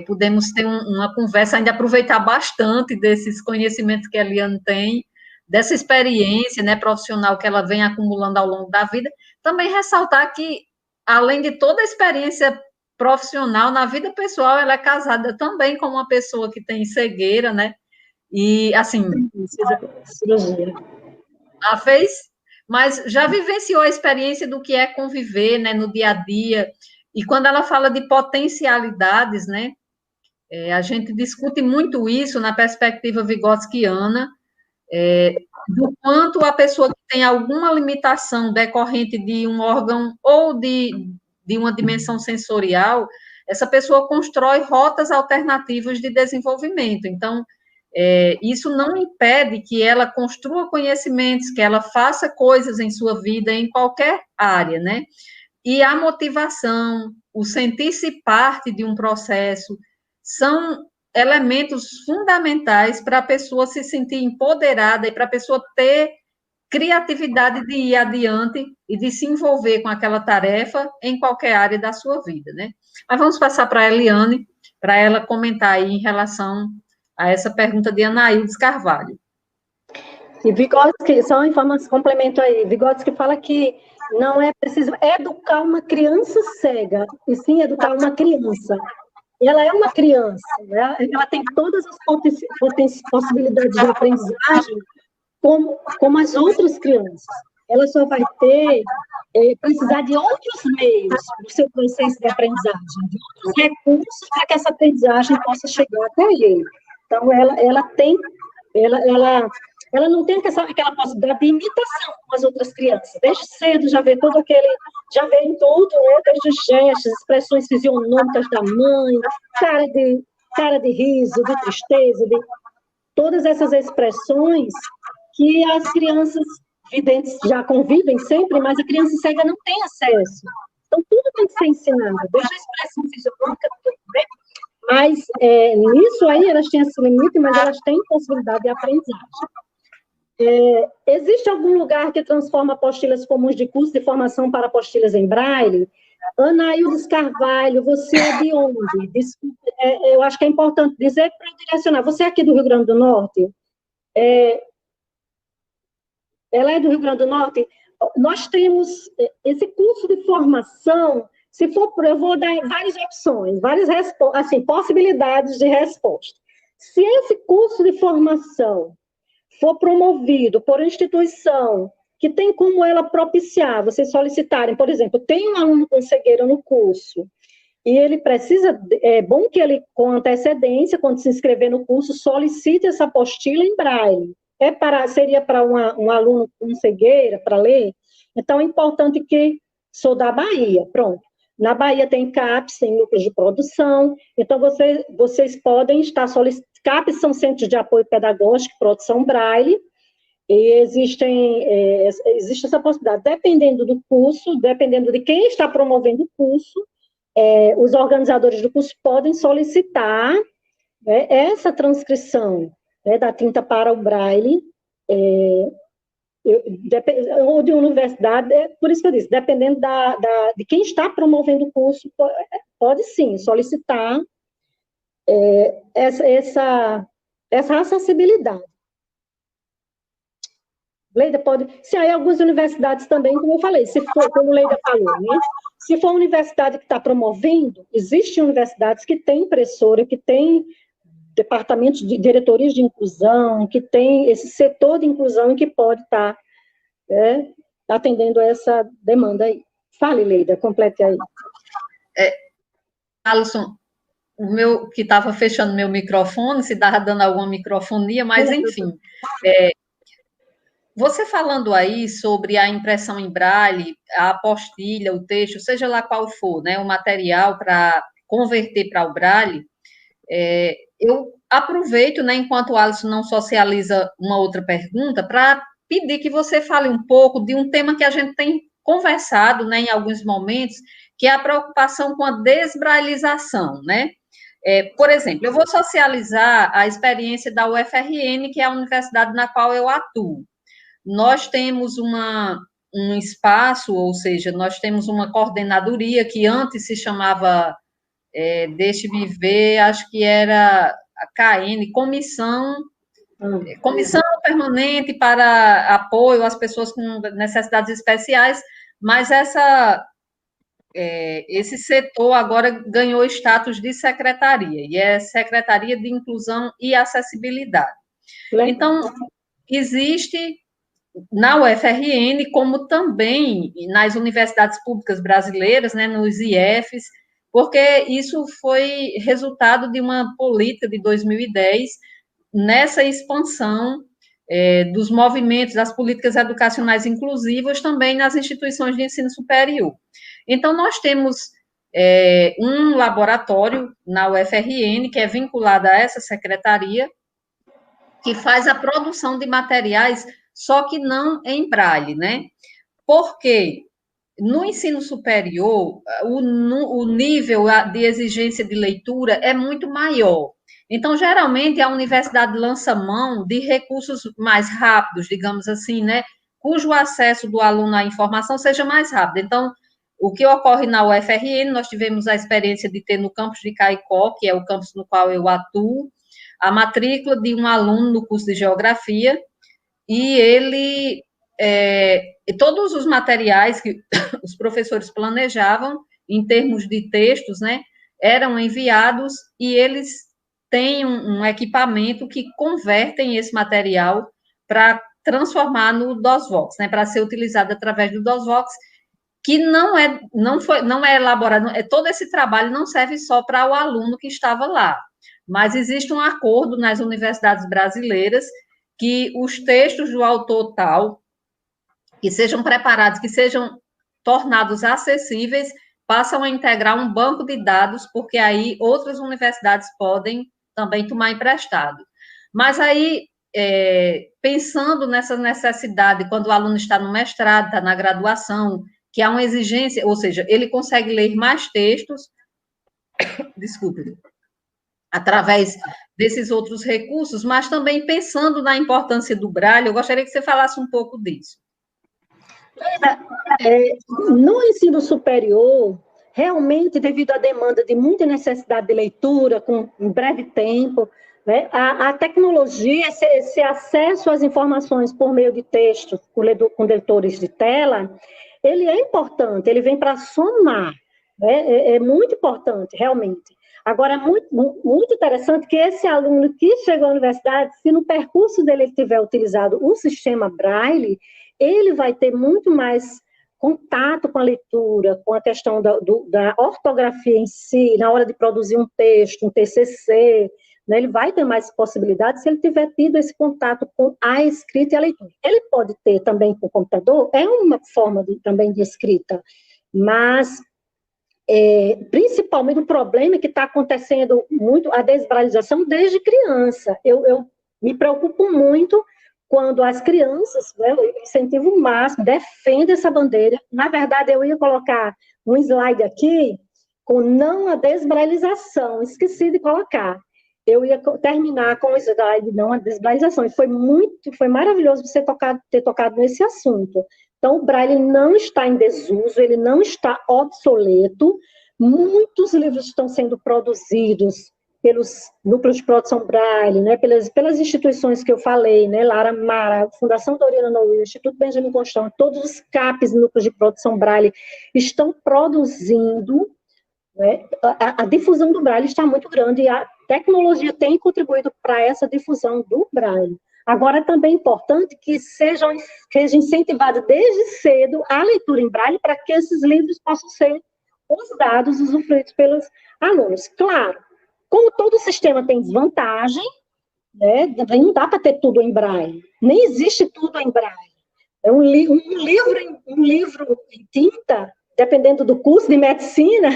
podemos ter uma conversa, ainda aproveitar bastante desses conhecimentos que a Eliane tem, dessa experiência, né, profissional que ela vem acumulando ao longo da vida. Também ressaltar que, além de toda a experiência profissional, na vida pessoal, ela é casada também com uma pessoa que tem cegueira, né? E, assim... cirurgia. Ela fez, mas já vivenciou a experiência do que é conviver, né, no dia a dia. E quando ela fala de potencialidades, né, a gente discute muito isso na perspectiva vigotskiana, do quanto a pessoa que tem alguma limitação decorrente de um órgão ou de uma dimensão sensorial, essa pessoa constrói rotas alternativas de desenvolvimento. Então, isso não impede que ela construa conhecimentos, que ela faça coisas em sua vida, em qualquer área, né? E a motivação, o sentir-se parte de um processo, são elementos fundamentais para a pessoa se sentir empoderada e para a pessoa ter criatividade de ir adiante e de se envolver com aquela tarefa em qualquer área da sua vida, né? Mas vamos passar para a Eliane, para ela comentar aí em relação a essa pergunta de Anaíldes Carvalho. E Vygotsky, só uma informação, complemento aí, Vygotsky fala que não é preciso educar uma criança cega, e sim educar uma criança. Ela é uma criança, né? Ela tem todas as possibilidades de aprendizagem como as outras crianças. Ela só vai precisar de outros meios do seu processo de aprendizagem, de outros recursos para que essa aprendizagem possa chegar até ele. Então, ela não tem aquela possibilidade de imitação com as outras crianças. Desde cedo já vê já vê em tudo, né? Desde os gestos, expressões fisionômicas da mãe, cara de riso, de tristeza, de todas essas expressões que as crianças videntes já convivem sempre, mas a criança cega não tem acesso. Então, tudo tem que ser ensinado, desde a expressão fisionômica, né? Mas nisso aí elas têm esse limite, mas elas têm possibilidade de aprendizagem. Existe algum lugar que transforma apostilhas comuns de curso de formação para apostilhas em Braille? Anaíldes Carvalho, você é de onde? Desculpa, eu acho que é importante dizer para direcionar. Você é aqui do Rio Grande do Norte? Ela é do Rio Grande do Norte? Nós temos esse curso de formação, se for, eu vou dar várias opções, assim, possibilidades de resposta. Se esse curso de formação for promovido por instituição que tem como ela propiciar, vocês solicitarem, por exemplo, tem um aluno com cegueira no curso, e ele precisa, é bom que ele, com antecedência, quando se inscrever no curso, solicite essa apostila em Braille. Seria para um aluno com cegueira, para ler? Então, é importante que, sou da Bahia, pronto. Na Bahia tem CAPES, tem núcleos de produção, então vocês podem estar solicitando. CAPES são Centros de Apoio Pedagógico, Produção Braille, e existe essa possibilidade. Dependendo do curso, dependendo de quem está promovendo o curso, os organizadores do curso podem solicitar, né, essa transcrição. né, da tinta para o Braille, ou de universidade, por isso que eu disse, dependendo de quem está promovendo o curso, pode sim solicitar essa acessibilidade. Leida pode... Se aí algumas universidades também, como eu falei, se for, como Leida falou, né? Se for uma universidade que está promovendo, existem universidades que têm impressora, que têm departamentos de diretorias de inclusão, que tem esse setor de inclusão que pode estar atendendo a essa demanda aí. Fale, Leida, complete aí. Alisson, o meu, que estava fechando meu microfone, se estava dando alguma microfonia, mas enfim. Você falando aí sobre a impressão em braille, a apostilha, o texto, seja lá qual for, né, o material para converter para o braille, eu aproveito, né, enquanto o Alisson não socializa uma outra pergunta, para pedir que você fale um pouco de um tema que a gente tem conversado, né, em alguns momentos, que é a preocupação com a desbrailização, né? Por exemplo, eu vou socializar a experiência da UFRN, que é a universidade na qual eu atuo. Nós temos um espaço, ou seja, nós temos uma coordenadoria que antes se chamava, deixe-me ver, acho que era a KN, Comissão Permanente para Apoio às Pessoas com Necessidades Especiais, mas esse setor agora ganhou status de secretaria, e é Secretaria de Inclusão e Acessibilidade. Então, existe na UFRN, como também nas universidades públicas brasileiras, né, nos IFs, porque isso foi resultado de uma política de 2010, nessa expansão dos movimentos, das políticas educacionais inclusivas, também nas instituições de ensino superior. Então, nós temos um laboratório na UFRN, que é vinculado a essa secretaria, que faz a produção de materiais, só que não em braille, né? Porque no ensino superior, o nível de exigência de leitura é muito maior. Então, geralmente, a universidade lança mão de recursos mais rápidos, digamos assim, né? Cujo acesso do aluno à informação seja mais rápido. Então, o que ocorre na UFRN, nós tivemos a experiência de ter no campus de Caicó, que é o campus no qual eu atuo, a matrícula de um aluno no curso de Geografia, e ele, todos os materiais que os professores planejavam, em termos de textos, né, eram enviados, e eles têm um equipamento que convertem esse material para transformar no DOSVox, né, para ser utilizado através do DOSVox, que não é elaborado, todo esse trabalho não serve só para o aluno que estava lá, mas existe um acordo nas universidades brasileiras que os textos do autor tal, que sejam preparados, que sejam tornados acessíveis, passam a integrar um banco de dados, porque aí outras universidades podem também tomar emprestado. Mas aí, pensando nessa necessidade, quando o aluno está no mestrado, está na graduação, que há uma exigência, ou seja, ele consegue ler mais textos, desculpe, através desses outros recursos, mas também pensando na importância do braille, eu gostaria que você falasse um pouco disso. No ensino superior, realmente, devido à demanda de muita necessidade de leitura, com em breve tempo, né, a tecnologia, esse acesso às informações por meio de texto, com leitores de tela, ele é importante, ele vem para somar, né, é muito importante, realmente. Agora, muito, muito interessante que esse aluno que chegou à universidade, se no percurso dele ele tiver utilizado o sistema Braille, ele vai ter muito mais contato com a leitura, com a questão da ortografia em si, na hora de produzir um texto, um TCC, né, ele vai ter mais possibilidades se ele tiver tido esse contato com a escrita e a leitura. Ele pode ter também com o computador, é uma forma também de escrita, mas principalmente o problema é que está acontecendo muito a desbrailização desde criança. Eu me preocupo muito quando as crianças, né, eu incentivo o máximo, defendem essa bandeira. Na verdade, eu ia colocar um slide aqui com não a desbrailização, esqueci de colocar. eu ia terminar com o slide, não a desbrailização. E foi maravilhoso você ter tocado nesse assunto. Então, o Braille não está em desuso, ele não está obsoleto. Muitos livros estão sendo produzidos pelos núcleos de produção Braille, né, pelas instituições que eu falei, né, Lara Mara, Fundação Doriana Noel, Instituto Benjamin Constant, todos os CAPs, núcleos de produção Braille, estão produzindo, né, a difusão do Braille está muito grande e a tecnologia tem contribuído para essa difusão do Braille. Agora, também é importante que seja incentivada desde cedo a leitura em Braille para que esses livros possam ser usados, usufruídos pelos alunos. Claro, como todo sistema tem desvantagem, né, não dá para ter tudo em Braille, nem existe tudo em Braille. Um livro em tinta, dependendo do curso de medicina,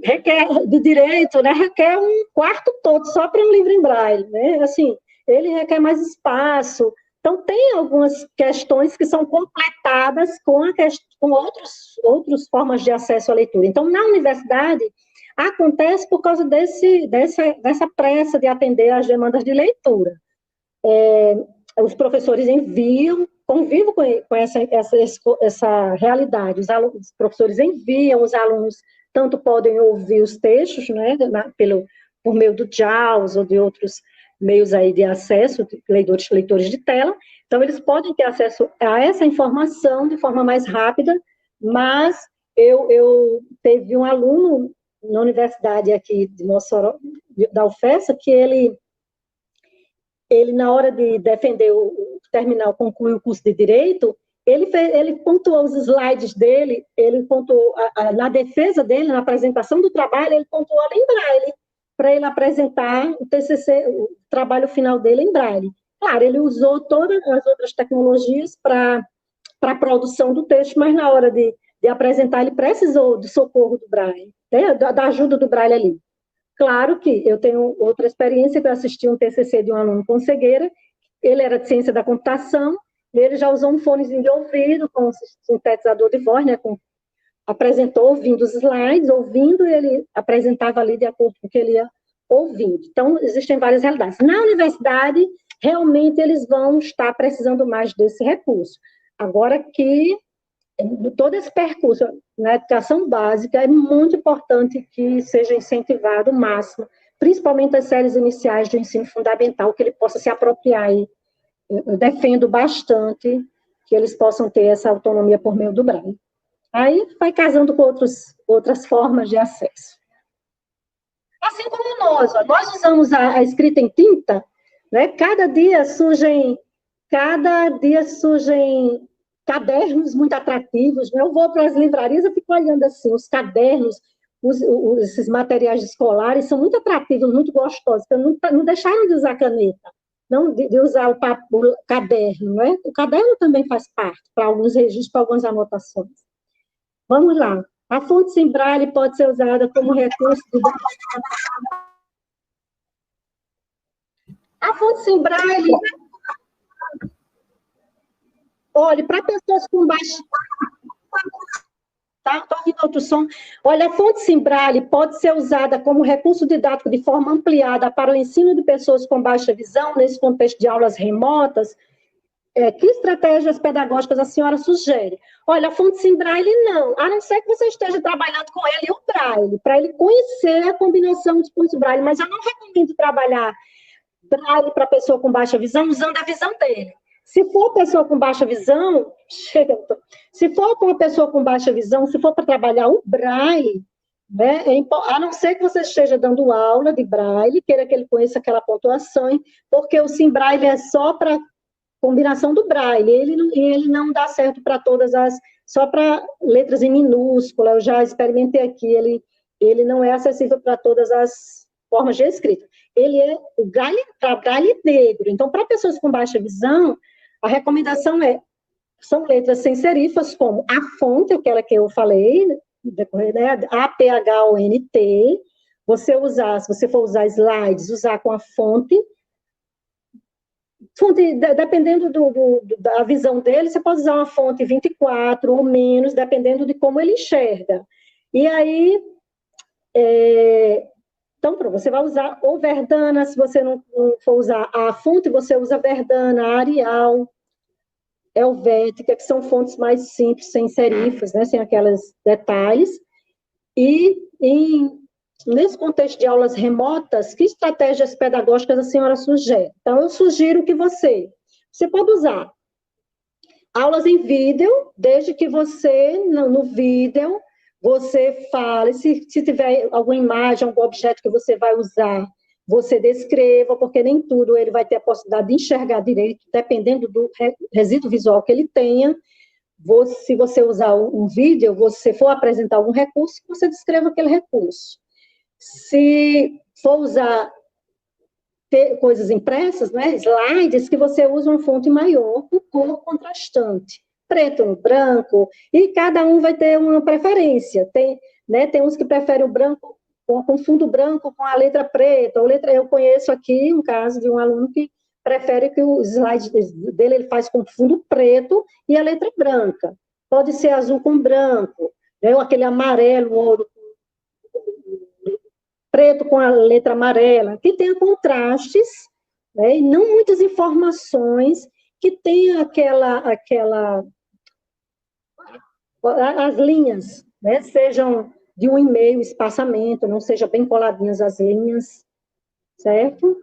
requer, de direito, né, requer um quarto todo só para um livro em Braille, né, assim, ele requer mais espaço. Então, tem algumas questões que são completadas com outras formas de acesso à leitura. Então, na universidade, acontece por causa dessa pressa de atender às demandas de leitura. Os professores enviam, convivo com essa realidade, os professores enviam, os alunos tanto podem ouvir os textos, né, por meio do JAWS ou de outros meios aí de acesso, de leitores de tela, então eles podem ter acesso a essa informação de forma mais rápida, mas eu teve um aluno na universidade aqui de Mossoró, da UFESA, que ele na hora de defender terminar, concluir o curso de Direito, ele pontuou os slides dele, ele pontuou, na defesa dele, na apresentação do trabalho, ele pontuou em Braille, para ele apresentar o TCC, o trabalho final dele em Braille. Claro, ele usou todas as outras tecnologias para a produção do texto, mas na hora de apresentar, ele precisou do socorro do Braille, né, da ajuda do Braille ali. Claro que eu tenho outra experiência, que eu assisti um TCC de um aluno com cegueira, ele era de ciência da computação, e ele já usou um fonezinho de ouvido, com um sintetizador de voz, né, apresentou ouvindo os slides, ouvindo, e ele apresentava ali de acordo com o que ele ia ouvindo. Então, existem várias realidades. Na universidade, realmente, eles vão estar precisando mais desse recurso. Agora que todo esse percurso na educação básica, é muito importante que seja incentivado o máximo, principalmente as séries iniciais do ensino fundamental, que ele possa se apropriar. Eu defendo bastante que eles possam ter essa autonomia por meio do Braille. Aí vai casando com outras formas de acesso. Assim como nós usamos a escrita em tinta, né? Cada dia surgem cadernos muito atrativos. Eu vou para as livrarias e fico olhando assim, os cadernos, esses materiais escolares são muito atrativos, muito gostosos, porque não deixaram de usar caneta, não de usar o caderno, né? O caderno também faz parte, para alguns registros, para algumas anotações. Vamos lá. A fonte sem Braille pode ser usada como recurso de... A fonte sem Braille... Olha, para pessoas com baixa... Tá? Estou ouvindo outro som. Olha, a fonte sem Braille pode ser usada como recurso didático de forma ampliada para o ensino de pessoas com baixa visão, nesse contexto de aulas remotas. Que estratégias pedagógicas a senhora sugere? Olha, a fonte sem Braille não, a não ser que você esteja trabalhando com ele o Braille, para ele conhecer a combinação dos pontos Braille, mas eu não recomendo trabalhar Braille para pessoa com baixa visão usando a visão dele. Se for pessoa com baixa visão, se for com uma pessoa com baixa visão, se for para trabalhar o Braille, né, a não ser que você esteja dando aula de Braille, queira que ele conheça aquela pontuação, porque o Sim Braille é só para combinação do Braille, ele não dá certo para só para letras em minúscula, eu já experimentei aqui, ele não é acessível para todas as formas de escrita. Ele é o Braille, para Braille negro, então, para pessoas com baixa visão, a recomendação são letras sem serifas, como a fonte, aquela que eu falei, né, APHONT, se você for usar slides, usar com a fonte, dependendo da visão dele, você pode usar uma fonte 24 ou menos, dependendo de como ele enxerga. E aí, Então, pronto, você vai usar ou Verdana, se você não for usar a fonte, você usa Verdana, Arial, Helvética, que são fontes mais simples, sem serifas, né, sem aqueles detalhes. E nesse contexto de aulas remotas, que estratégias pedagógicas a senhora sugere? Então, eu sugiro que você pode usar aulas em vídeo, desde que você, no vídeo, você fale, se tiver alguma imagem, algum objeto que você vai usar, você descreva, porque nem tudo ele vai ter a possibilidade de enxergar direito, dependendo do resíduo visual que ele tenha. Se você usar um vídeo, você for apresentar algum recurso, você descreva aquele recurso. Se for usar coisas impressas, né, slides, que você usa uma fonte maior, com cor contrastante, preto no branco, e cada um vai ter uma preferência. Tem uns que preferem o branco com fundo branco, com a letra preta, eu conheço aqui um caso de um aluno que prefere que o slide dele ele faz com fundo preto e a letra branca. Pode ser azul com branco, né, ou aquele amarelo, ouro, preto com a letra amarela, que tenha contrastes, né, e não muitas informações, que tenha as linhas, né, sejam de 1,5 espaçamento, não seja bem coladinhas as linhas, certo?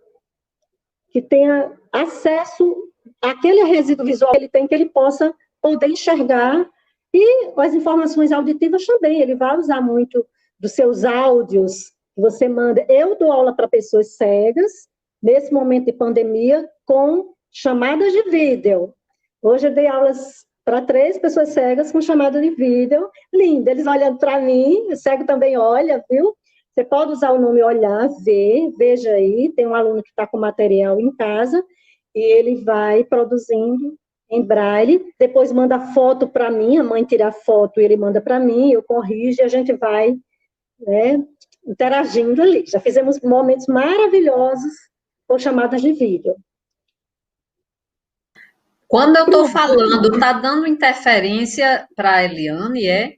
Que tenha acesso àquele resíduo visual que ele tem, que ele possa poder enxergar, e as informações auditivas também, ele vai usar muito dos seus áudios, que você manda. Eu dou aula para pessoas cegas, nesse momento de pandemia, com chamadas de vídeo. Hoje eu dei aulas para 3 pessoas cegas com chamada de vídeo, linda, eles olhando para mim, o cego também olha, viu? Você pode usar o nome Olhar, Ver, veja aí, tem um aluno que está com material em casa, e ele vai produzindo em braille, depois manda foto para mim, a mãe tira a foto e ele manda para mim, eu corrijo, e a gente vai, né, interagindo ali. Já fizemos momentos maravilhosos com chamadas de vídeo. Quando eu estou falando, está dando interferência para a Eliane, é?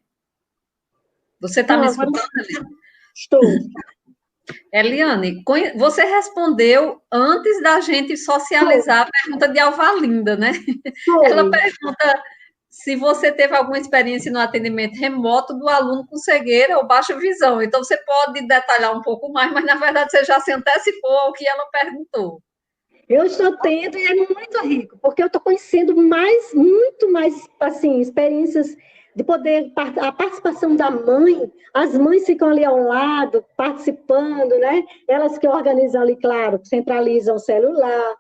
Você está me escutando, Eliane? Estou. Eliane, você respondeu antes da gente socializar a pergunta de Alvalinda, né? Ela pergunta se você teve alguma experiência no atendimento remoto do aluno com cegueira ou baixa visão. Então, você pode detalhar um pouco mais, mas, na verdade, você já se antecipou ao que ela perguntou. Eu estou tendo, e é muito rico, porque eu estou conhecendo muito mais, assim, experiências de poder, a participação da mãe, as mães ficam ali ao lado, participando, né? Elas que organizam ali, claro, centralizam o celular,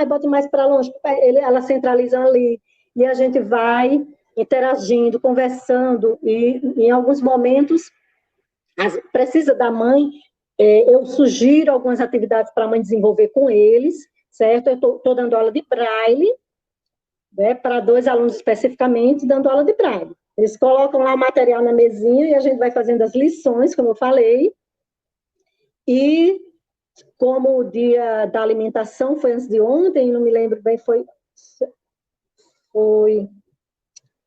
bota mais para longe, elas centralizam ali, e a gente vai interagindo, conversando, e em alguns momentos, precisa da mãe, eu sugiro algumas atividades para a mãe desenvolver com eles, certo? Eu estou dando aula de braille, né, para 2 alunos especificamente, dando aula de braille. Eles colocam lá o material na mesinha e a gente vai fazendo as lições, como eu falei. E como o dia da alimentação foi antes de ontem, não me lembro bem, foi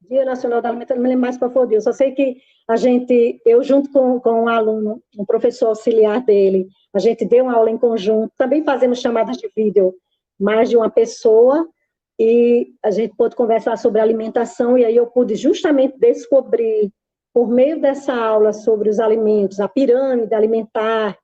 Dia Nacional da Alimentação, não me lembro mais qual foi o dia. Eu só sei que eu junto com um aluno, um professor auxiliar dele, a gente deu uma aula em conjunto, também fazemos chamadas de vídeo, mais de uma pessoa, e a gente pôde conversar sobre alimentação, e aí eu pude justamente descobrir, por meio dessa aula sobre os alimentos, a pirâmide alimentar,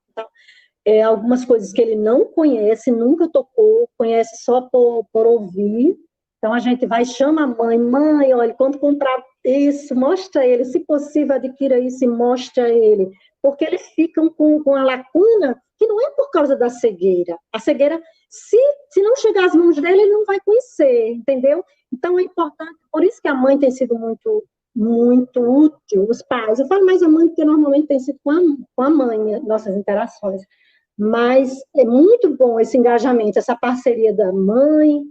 algumas coisas que ele não conhece, nunca tocou, conhece só por ouvir. Então, a gente vai, chama a mãe, olha, quando comprar isso, mostra ele, se possível, adquira isso e mostra ele, porque eles ficam com a lacuna, que não é por causa da cegueira. A cegueira, se não chegar às mãos dele, ele não vai conhecer, entendeu? Então, é importante, por isso que a mãe tem sido muito, muito útil, os pais. Eu falo mais a mãe, porque normalmente tem sido com a mãe, nossas interações. Mas é muito bom esse engajamento, essa parceria da mãe,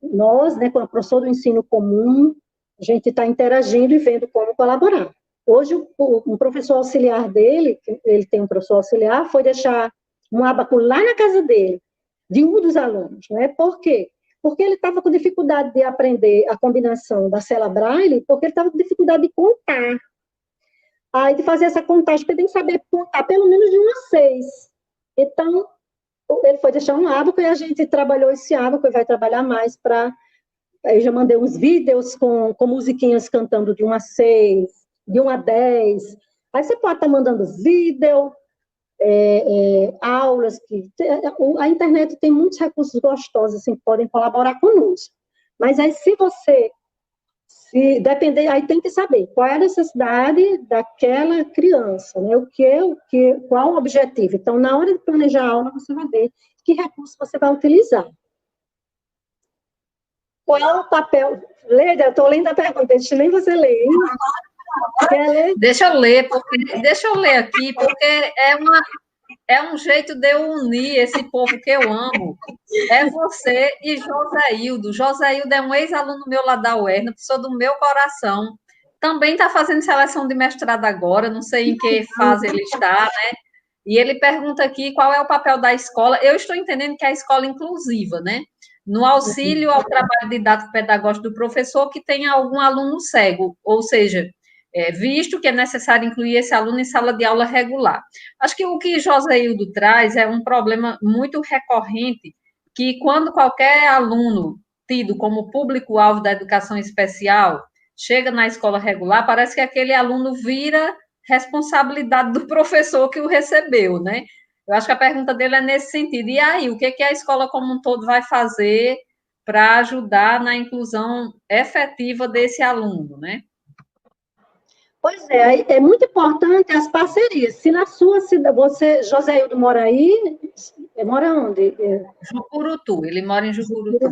nós, né, com a professora do ensino comum, a gente está interagindo e vendo como colaborar. Hoje, um professor auxiliar dele, ele tem um professor auxiliar, foi deixar um ábaco lá na casa dele, de um dos alunos, né? Por quê? Porque ele estava com dificuldade de aprender a combinação da cela Braille, porque ele estava com dificuldade de contar. Aí, de fazer essa contagem, porque tem que saber contar pelo menos de 1 a 6. Então, ele foi deixar um ábaco e a gente trabalhou esse ábaco e vai trabalhar mais para... Eu já mandei uns vídeos com musiquinhas cantando de 1 a 6, de 1 a 10. Aí você pode estar mandando vídeo, aulas. A internet tem muitos recursos gostosos assim, que podem colaborar conosco. Mas aí, se depender, aí tem que saber qual é a necessidade daquela criança, né? Qual o objetivo. Então, na hora de planejar a aula, você vai ver que recurso você vai utilizar. Qual é o papel? Leida, eu estou lendo a pergunta, deixa nem você ler, hein? Quer ler? Deixa eu ler aqui, porque é um jeito de eu unir esse povo que eu amo. É você e Joséildo. Joséildo é um ex-aluno meu lá da UERN, pessoa do meu coração. Também está fazendo seleção de mestrado agora, não sei em que fase ele está, né? E ele pergunta aqui qual é o papel da escola. Eu estou entendendo que é a escola inclusiva, né? No auxílio ao trabalho didático pedagógico do professor que tenha algum aluno cego, ou seja, visto que é necessário incluir esse aluno em sala de aula regular. Acho que o que Joséildo traz é um problema muito recorrente, que quando qualquer aluno tido como público-alvo da educação especial chega na escola regular, parece que aquele aluno vira responsabilidade do professor que o recebeu, né? Eu acho que a pergunta dele é nesse sentido. E aí, o que a escola como um todo vai fazer para ajudar na inclusão efetiva desse aluno, né? Pois é muito importante as parcerias. Se na sua cidade, Joséildo mora aí, mora onde? Jucurutu, ele mora em Jucurutu.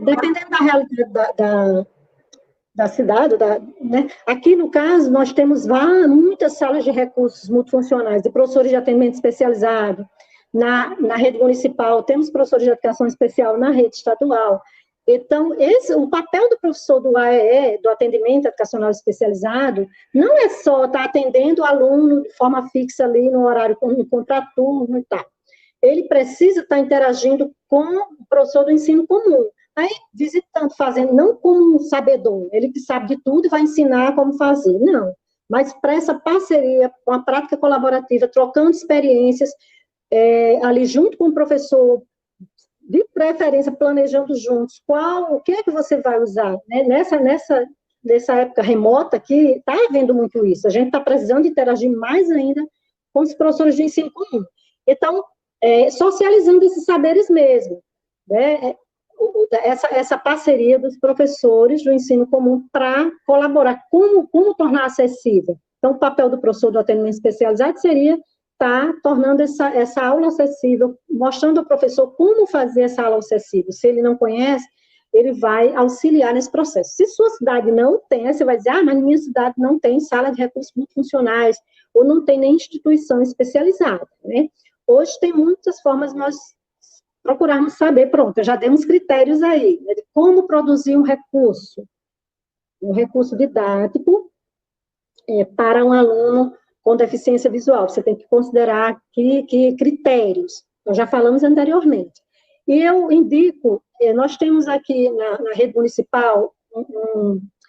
Dependendo da realidade da cidade, né? Aqui no caso, nós temos muitas salas de recursos multifuncionais, de professores de atendimento especializado, na rede municipal, temos professores de educação especial na rede estadual. Então, o papel do professor do AEE, do atendimento educacional especializado, não é só estar atendendo o aluno de forma fixa ali no horário, no contraturno e tal. Ele precisa estar interagindo com o professor do ensino comum. Aí, visitando, fazendo, não como um sabedor, ele que sabe de tudo e vai ensinar como fazer, não. Mas para essa parceria, com a prática colaborativa, trocando experiências, ali junto com o professor, de preferência, planejando juntos, o que é que você vai usar, né? Nessa época remota aqui, está havendo muito isso, a gente está precisando interagir mais ainda com os professores de ensino comum. Então, socializando esses saberes mesmo, né? Essa parceria dos professores do ensino comum para colaborar, como tornar acessível. Então, o papel do professor do atendimento especializado seria estar tornando essa aula acessível, mostrando ao professor como fazer essa aula acessível. Se ele não conhece, ele vai auxiliar nesse processo. Se sua cidade não tem, você vai dizer, mas minha cidade não tem sala de recursos multifuncionais, ou não tem nem instituição especializada, né? Hoje tem muitas formas de nós procurarmos saber, pronto, já demos critérios aí, né, de como produzir um recurso didático para um aluno com deficiência visual. Você tem que considerar que critérios, nós já falamos anteriormente. E eu indico, nós temos aqui na rede municipal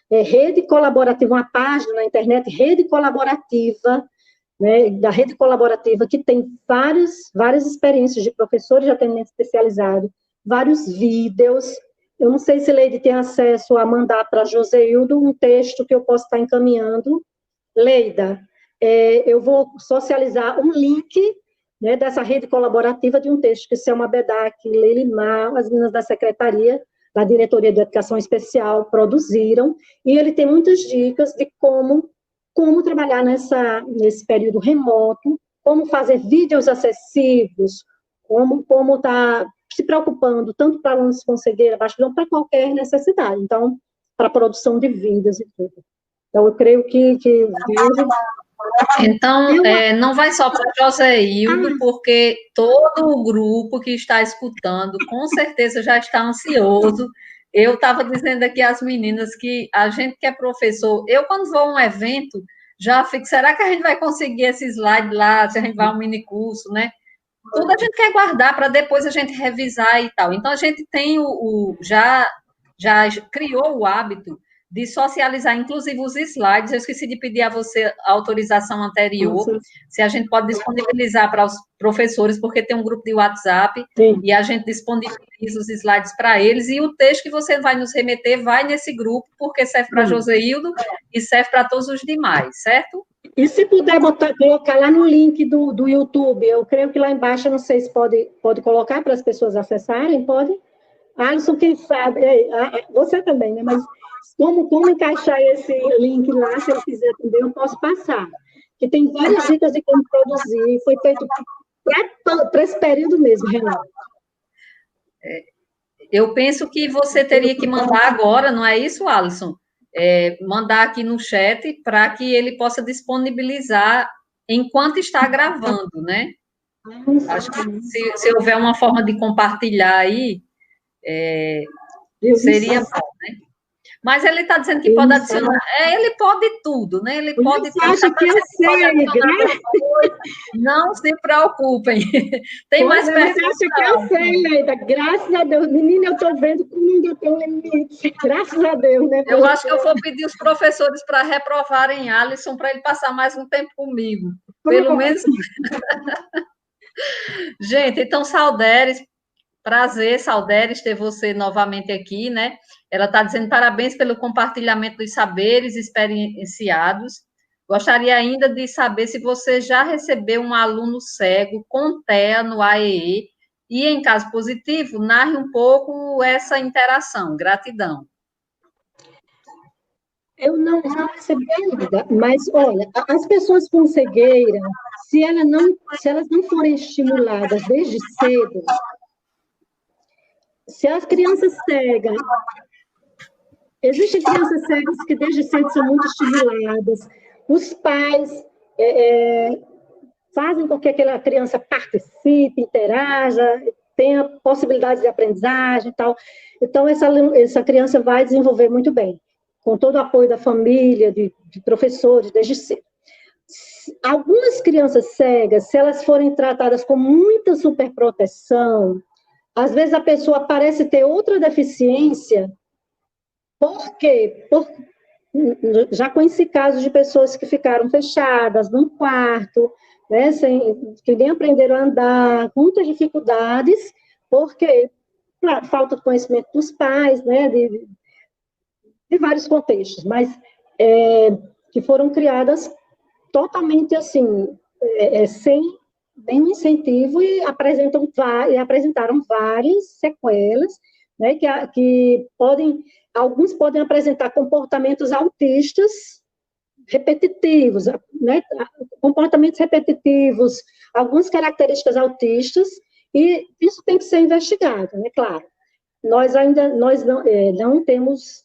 rede colaborativa, uma página na internet, rede colaborativa, né, da rede colaborativa, que tem várias experiências de professores de atendimento especializado, vários vídeos. Eu não sei se Leide tem acesso a mandar para Joséildo um texto que eu posso estar encaminhando. Leida, eu vou socializar um link, né, dessa rede colaborativa de um texto que Selma Bedak, Leila Mar, as meninas da secretaria, da Diretoria de Educação Especial, produziram, e ele tem muitas dicas de como trabalhar nesse período remoto, como fazer vídeos acessíveis, como estar se preocupando tanto para alunos com cegueira, baixa visão, para qualquer necessidade. Então, para a produção de vídeos e tudo. Então, eu creio que Então, não vai só para Joséildo, porque todo o grupo que está escutando, com certeza já está ansioso. Eu estava dizendo aqui às meninas que a gente que é professor, eu quando vou a um evento, já fico, será que a gente vai conseguir esse slide lá, se a gente vai a um minicurso, né? Tudo a gente quer guardar para depois a gente revisar e tal. Então, a gente tem já criou o hábito de socializar, inclusive, os slides. Eu esqueci de pedir a você a autorização anterior, se a gente pode disponibilizar para os professores, porque tem um grupo de WhatsApp, Sim. e a gente disponibiliza os slides para eles, e o texto que você vai nos remeter vai nesse grupo, porque serve para Joseildo e serve para todos os demais, certo? E se puder colocar lá no link do YouTube, eu creio que lá embaixo, eu não sei se pode colocar para as pessoas acessarem, pode? Alisson, quem sabe, você também, né? Mas como encaixar esse link lá, se ele quiser também, eu posso passar. Que tem várias dicas de como produzir, foi feito para esse período mesmo, Renato. Eu penso que você teria que mandar agora, não é isso, Alisson? Mandar aqui no chat para que ele possa disponibilizar enquanto está gravando, né? Acho que se houver uma forma de compartilhar aí, seria bom, né? Mas ele está dizendo que pode adicionar. Ele pode tudo, né? Ele pode. Você acha que eu sei, né? Não se preocupem. Tem mais perguntas? Você acha que eu sei, Leida? Graças a Deus. Menina, eu estou vendo que ninguém tem limite. Graças a Deus, né? Eu acho que eu vou pedir os professores para reprovarem Alisson para ele passar mais um tempo comigo. Pelo menos. Gente, então, Salderes, prazer, Salderes, ter você novamente aqui, né? Ela está dizendo parabéns pelo compartilhamento dos saberes experienciados. Gostaria ainda de saber se você já recebeu um aluno cego com TEA no AEE e, em caso positivo, narre um pouco essa interação. Gratidão. Eu não recebi ainda, mas, olha, as pessoas com cegueira, se elas não forem estimuladas desde cedo, se as crianças cegas, existem crianças cegas que desde cedo são muito estimuladas, os pais fazem com que aquela criança participe, interaja, tenha possibilidades de aprendizagem e tal. Então, essa criança vai desenvolver muito bem, com todo o apoio da família, de professores, desde cedo. Algumas crianças cegas, se elas forem tratadas com muita superproteção, às vezes a pessoa parece ter outra deficiência. Por quê? Já conheci casos de pessoas que ficaram fechadas num quarto, né, que nem aprenderam a andar, com muitas dificuldades, porque falta de conhecimento dos pais, né, de vários contextos, mas que foram criadas totalmente assim, sem nenhum incentivo e apresentaram várias sequelas, né, que alguns podem apresentar comportamentos autistas repetitivos, né, comportamentos repetitivos, algumas características autistas, e isso tem que ser investigado, né, claro. Nós não temos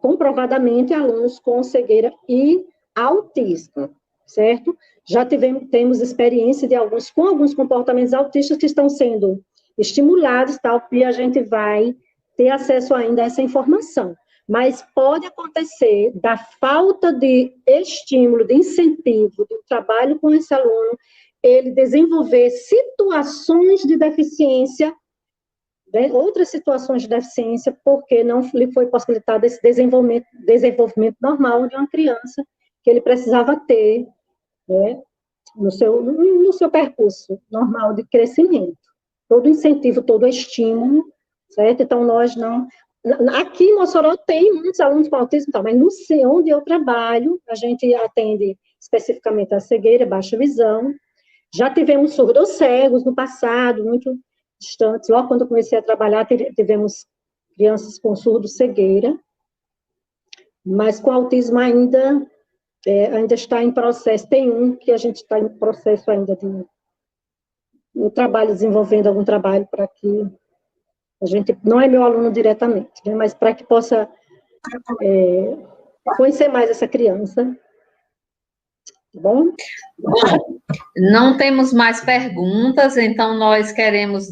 comprovadamente alunos com cegueira e autismo, certo? Já temos experiência de com alguns comportamentos autistas que estão sendo estimulados, tal, e a gente vai ter acesso ainda a essa informação. Mas pode acontecer da falta de estímulo, de incentivo, do trabalho com esse aluno, ele desenvolver situações de deficiência, né, outras situações de deficiência, porque não lhe foi possibilitado esse desenvolvimento normal de uma criança que ele precisava ter, né, no seu percurso normal de crescimento. Todo incentivo, todo estímulo, certo? Então, nós não... Aqui em Mossoró tem muitos alunos com autismo, mas no onde eu trabalho, a gente atende especificamente a cegueira, baixa visão. Já tivemos surdos cegos no passado, muito distantes. Logo quando eu comecei a trabalhar, tivemos crianças com surdo-cegueira, mas com autismo ainda está em processo. Tem um que a gente está em processo ainda de um trabalho, desenvolvendo algum trabalho para que a gente, não é meu aluno diretamente, né, mas para que possa conhecer mais essa criança. Tá bom? Bom, não temos mais perguntas, então nós queremos,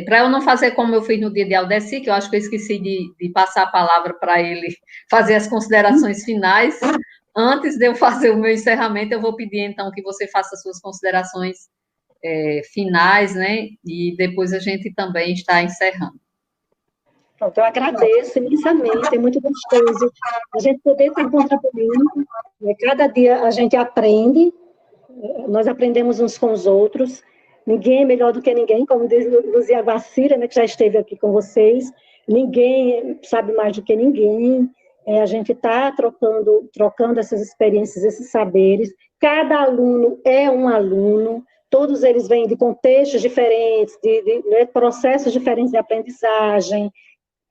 para eu não fazer como eu fiz no dia de Aldeci, que eu acho que eu esqueci de passar a palavra para ele fazer as considerações finais, antes de eu fazer o meu encerramento, eu vou pedir então que você faça as suas considerações finais, né, e depois a gente também está encerrando. Pronto, eu agradeço imensamente, é muito gostoso a gente poder estar contribuindo, né? Cada dia a gente aprende, nós aprendemos uns com os outros, ninguém é melhor do que ninguém, como diz Luzia Vacira, né, que já esteve aqui com vocês, ninguém sabe mais do que ninguém, a gente está trocando essas experiências, esses saberes, cada aluno é um aluno, todos eles vêm de contextos diferentes, de processos diferentes de aprendizagem,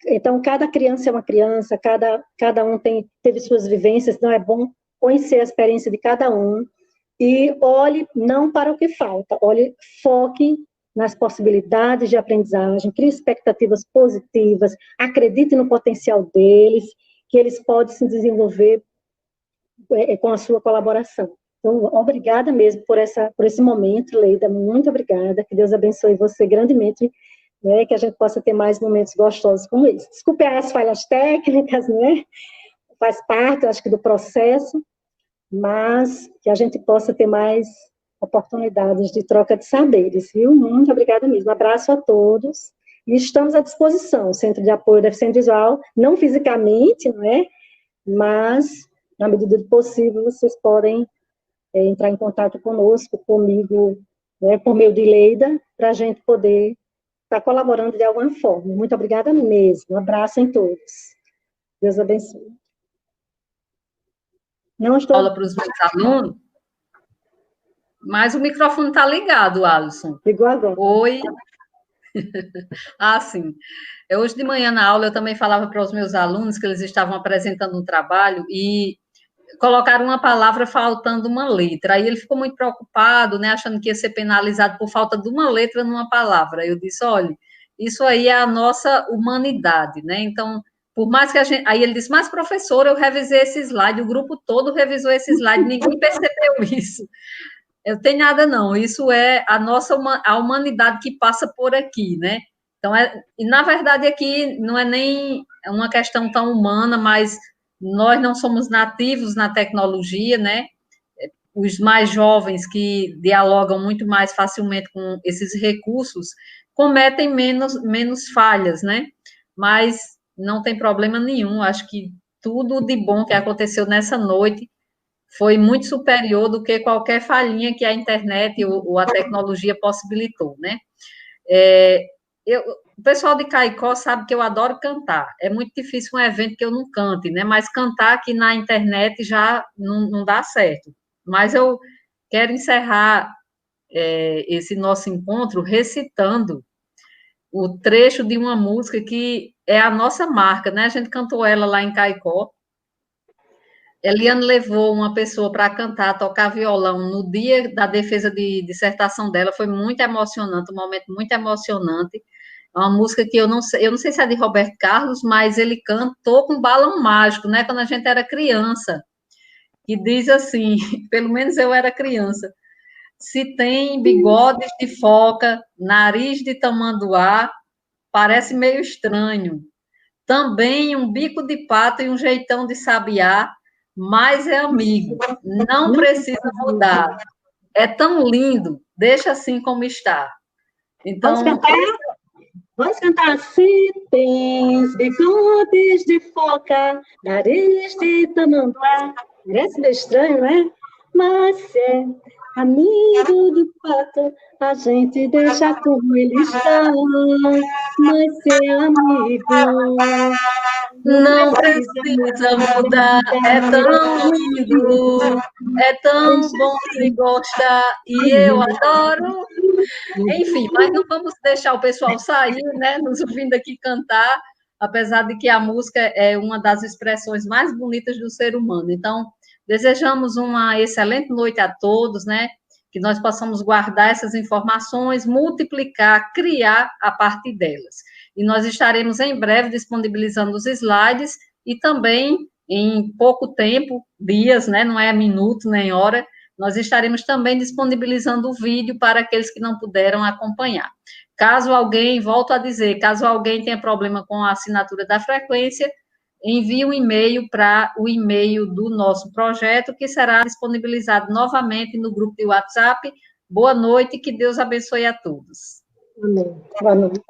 então cada criança é uma criança, cada um teve suas vivências, então é bom conhecer a experiência de cada um, e olhe não para o que falta, olhe, foque nas possibilidades de aprendizagem, crie expectativas positivas, acredite no potencial deles, que eles podem se desenvolver com a sua colaboração. Então, obrigada mesmo por esse momento, Leida, muito obrigada, que Deus abençoe você grandemente, né, que a gente possa ter mais momentos gostosos como esse. Desculpe as falhas técnicas, né, faz parte, acho que, do processo, mas que a gente possa ter mais oportunidades de troca de saberes, viu? Muito obrigada mesmo. Um abraço a todos. E estamos à disposição, o Centro de Apoio ao Deficiente Visual, não fisicamente, não é? Mas, na medida do possível, vocês podem entrar em contato conosco, comigo, né, por meio de Leida, para a gente poder estar colaborando de alguma forma. Muito obrigada mesmo. Um abraço em todos. Deus abençoe. Não estou... Aula para os meus alunos, mas o microfone está ligado, Alisson. Ligou agora. Oi. Ah, sim. Hoje de manhã na aula eu também falava para os meus alunos que eles estavam apresentando um trabalho e colocaram uma palavra faltando uma letra. Aí ele ficou muito preocupado, né, achando que ia ser penalizado por falta de uma letra numa palavra. Eu disse, olha, isso aí é a nossa humanidade, né? Então, por mais que a gente... Aí ele disse, mas professor, eu revisei esse slide, o grupo todo revisou esse slide, ninguém percebeu isso. Eu tenho nada não, isso é a humanidade que passa por aqui, né? Então, e na verdade aqui não é nem uma questão tão humana, mas nós não somos nativos na tecnologia, né? Os mais jovens que dialogam muito mais facilmente com esses recursos cometem menos falhas, né? Mas não tem problema nenhum, acho que tudo de bom que aconteceu nessa noite foi muito superior do que qualquer falhinha que a internet ou a tecnologia possibilitou, né? O pessoal de Caicó sabe que eu adoro cantar. É muito difícil um evento que eu não cante, né? Mas cantar aqui na internet já não dá certo. Mas eu quero encerrar esse nosso encontro recitando o trecho de uma música que é a nossa marca, né? A gente cantou ela lá em Caicó. Eliane levou uma pessoa para cantar, tocar violão no dia da defesa de dissertação dela, foi muito emocionante, um momento muito emocionante. É uma música que eu não sei se é de Roberto Carlos, mas ele cantou com balão mágico, né? Quando a gente era criança, que diz assim, pelo menos eu era criança, se tem bigodes de foca, nariz de tamanduá, parece meio estranho. Também um bico de pato e um jeitão de sabiá, mas é amigo, não precisa mudar. É tão lindo, deixa assim como está. Então, vamos cantar? Vamos cantar. Se tens bigodes de foca, nariz de tamanduá. Parece meio estranho, né? Mas é amigo do pato, a gente deixa como ele está. Mas é amigo. Não precisa mudar, é tão lindo, é tão bom se gostar, e eu adoro. Enfim, mas não vamos deixar o pessoal sair, né, nos ouvindo aqui cantar, apesar de que a música é uma das expressões mais bonitas do ser humano. Então, desejamos uma excelente noite a todos, né, que nós possamos guardar essas informações, multiplicar, criar a partir delas. E nós estaremos em breve disponibilizando os slides e também em pouco tempo, dias, né, não é minuto nem hora, nós estaremos também disponibilizando o vídeo para aqueles que não puderam acompanhar. Caso alguém, volto a dizer, caso alguém tenha problema com a assinatura da frequência, envie um e-mail para o e-mail do nosso projeto, que será disponibilizado novamente no grupo de WhatsApp. Boa noite, que Deus abençoe a todos. Amém. Boa noite.